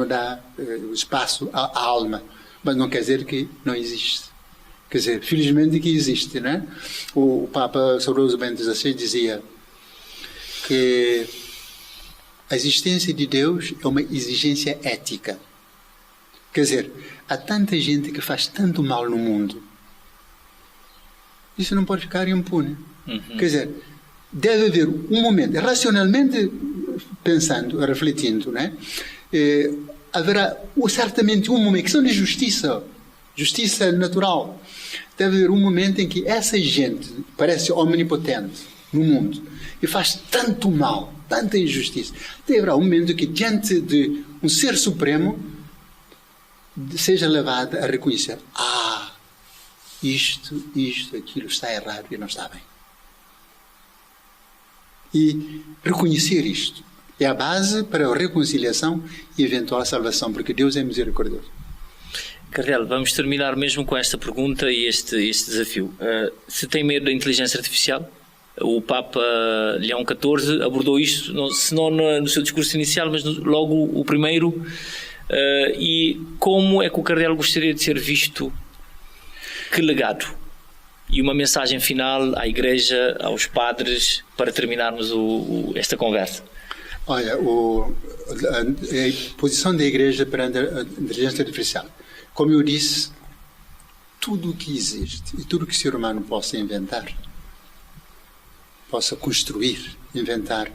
dá espaço à alma, mas não quer dizer que não existe. Quer dizer, felizmente que existe, né? O Papa Sauroso Bento XVI dizia que a existência de Deus é uma exigência ética. Quer dizer, há tanta gente que faz tanto mal no mundo. Isso não pode ficar impune. Quer dizer, deve haver um momento, racionalmente pensando, refletindo, né? Haverá certamente um momento, questão de justiça natural. Deve haver um momento em que essa gente parece omnipotente no mundo e faz tanto mal, tanta injustiça. Haverá um momento que, diante de um ser supremo, seja levado a reconhecer: isto, aquilo está errado e não está bem. E reconhecer isto é a base para a reconciliação e eventual salvação, porque Deus é misericordioso. Cardeal, vamos terminar mesmo com esta pergunta e este desafio. Se tem medo da inteligência artificial? O Papa Leão XIV abordou isto, se não no seu discurso inicial, mas logo o primeiro. E como é que o Cardeal gostaria de ser visto? Que legado? E uma mensagem final à Igreja, aos padres, para terminarmos esta conversa. Olha, a posição da Igreja perante a inteligência artificial. Como eu disse, tudo o que existe e tudo o que o ser humano possa inventar, possa construir, inventar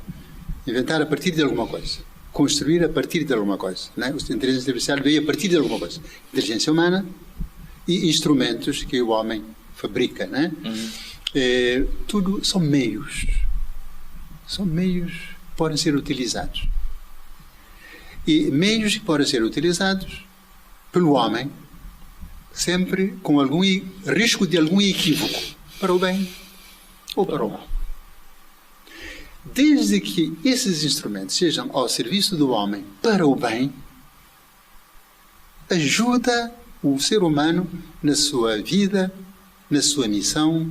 a partir de alguma coisa, construir a partir de alguma coisa, né? A inteligência artificial veio a partir de alguma coisa, inteligência humana e instrumentos que o homem fabrica, né? Tudo são meios que podem ser utilizados, e meios que podem ser utilizados pelo homem, sempre com algum risco de algum equívoco, para o bem ou para o mal. Desde que esses instrumentos sejam ao serviço do homem para o bem, ajuda o ser humano na sua vida, na sua missão,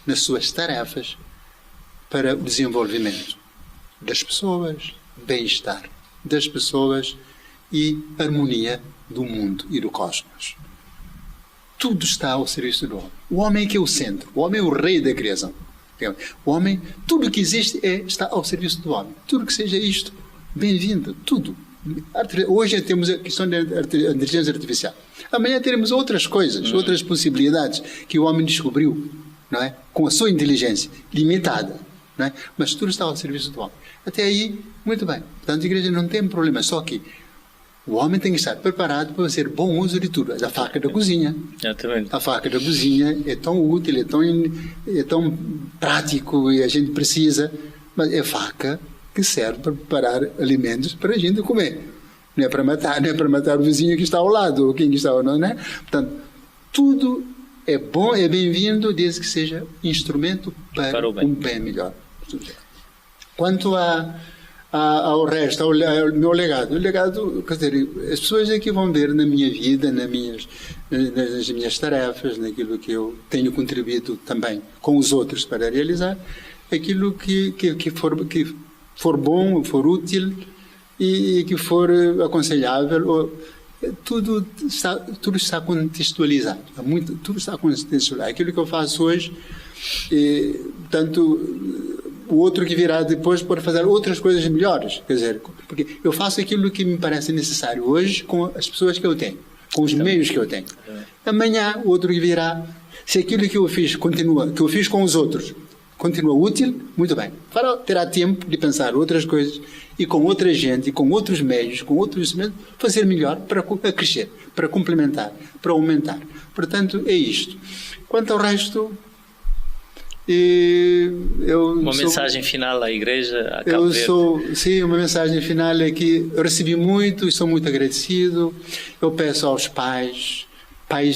nas suas tarefas, para o desenvolvimento das pessoas, bem-estar das pessoas e harmonia do mundo e do cosmos. Tudo está ao serviço do homem. O homem é que é o centro. O homem é o rei da criação. O homem, tudo que existe está ao serviço do homem. Tudo que seja isto, bem-vindo. Tudo. Hoje temos a questão da inteligência artificial. Amanhã teremos outras coisas, outras possibilidades que o homem descobriu, não é? Com a sua inteligência limitada, não é? Mas tudo está ao serviço do homem. Até aí, muito bem. Portanto, a Igreja não tem problema. Só que o homem tem que estar preparado para fazer bom uso de tudo. A faca da cozinha. A faca da cozinha é tão útil, é tão prático e a gente precisa, mas é faca que serve para preparar alimentos para a gente comer. Não é para matar o vizinho que está ao lado, ou quem está ao lado, né? Portanto, tudo é bom, é bem-vindo, desde que seja instrumento para um bem melhor. Quanto ao resto, ao meu legado. O legado, quer dizer, as pessoas é que vão ver na minha vida, nas minhas tarefas, naquilo que eu tenho contribuído também com os outros para realizar, aquilo que for bom, for útil e que for aconselhável. Tudo está contextualizado. Tudo está contextualizado. Aquilo que eu faço hoje, tanto o outro que virá depois pode fazer outras coisas melhores. Quer dizer, porque eu faço aquilo que me parece necessário hoje com as pessoas que eu tenho. com os meios que eu tenho. Amanhã o outro virá. Se aquilo que eu fiz continua, que eu fiz com os outros, continua útil, muito bem. Terá tempo de pensar outras coisas e com outra gente, e com outros meios, com outros instrumentos, fazer melhor para crescer, para complementar, para aumentar. Portanto, é isto. Quanto ao resto, mensagem final à Igreja, a Cabo Verde. Sim, uma mensagem final é que eu recebi muito e sou muito agradecido. Eu peço aos pais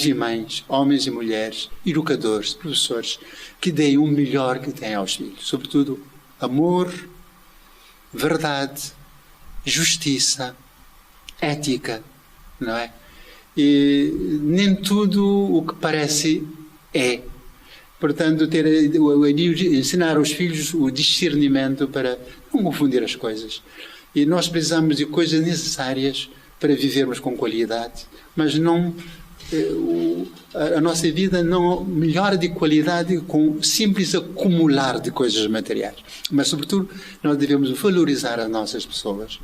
e mães, homens e mulheres, educadores, professores, que deem o melhor que têm aos filhos. Sobretudo, amor, verdade, justiça, ética, não é? E nem tudo o que parece é. Portanto, ensinar aos filhos o discernimento para não confundir as coisas. E nós precisamos de coisas necessárias para vivermos com qualidade, mas não... a nossa vida não melhora de qualidade com simples acumular de coisas materiais. Mas, sobretudo, nós devemos valorizar as nossas pessoas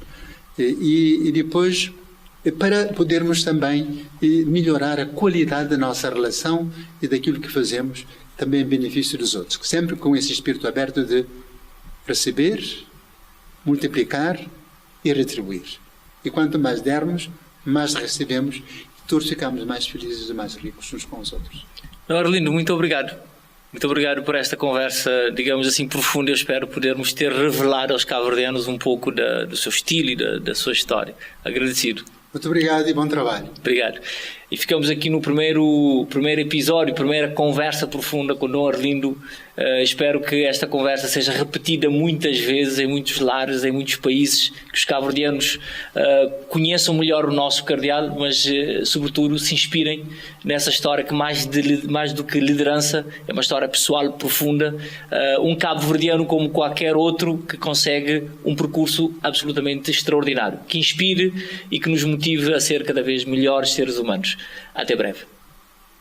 e depois, para podermos também melhorar a qualidade da nossa relação e daquilo que fazemos, também em benefício dos outros. Sempre com esse espírito aberto de receber, multiplicar e retribuir. E quanto mais dermos, mais recebemos. Todos ficamos mais felizes e mais ricos uns com os outros. Arlindo, muito obrigado. Muito obrigado por esta conversa, digamos assim, profunda. Eu espero podermos ter revelado aos cabo-verdianos um pouco do seu estilo e da sua história. Agradecido. Muito obrigado e bom trabalho. Obrigado. E ficamos aqui no primeiro episódio, primeira conversa profunda com o Dom Arlindo. Espero que esta conversa seja repetida muitas vezes em muitos lares, em muitos países, que os cabo-verdianos conheçam melhor o nosso cardeal, mas sobretudo se inspirem nessa história que mais do que liderança é uma história pessoal profunda, um cabo-verdiano como qualquer outro que consegue um percurso absolutamente extraordinário, que inspire e que nos motive a ser cada vez melhores seres humanos. Até breve.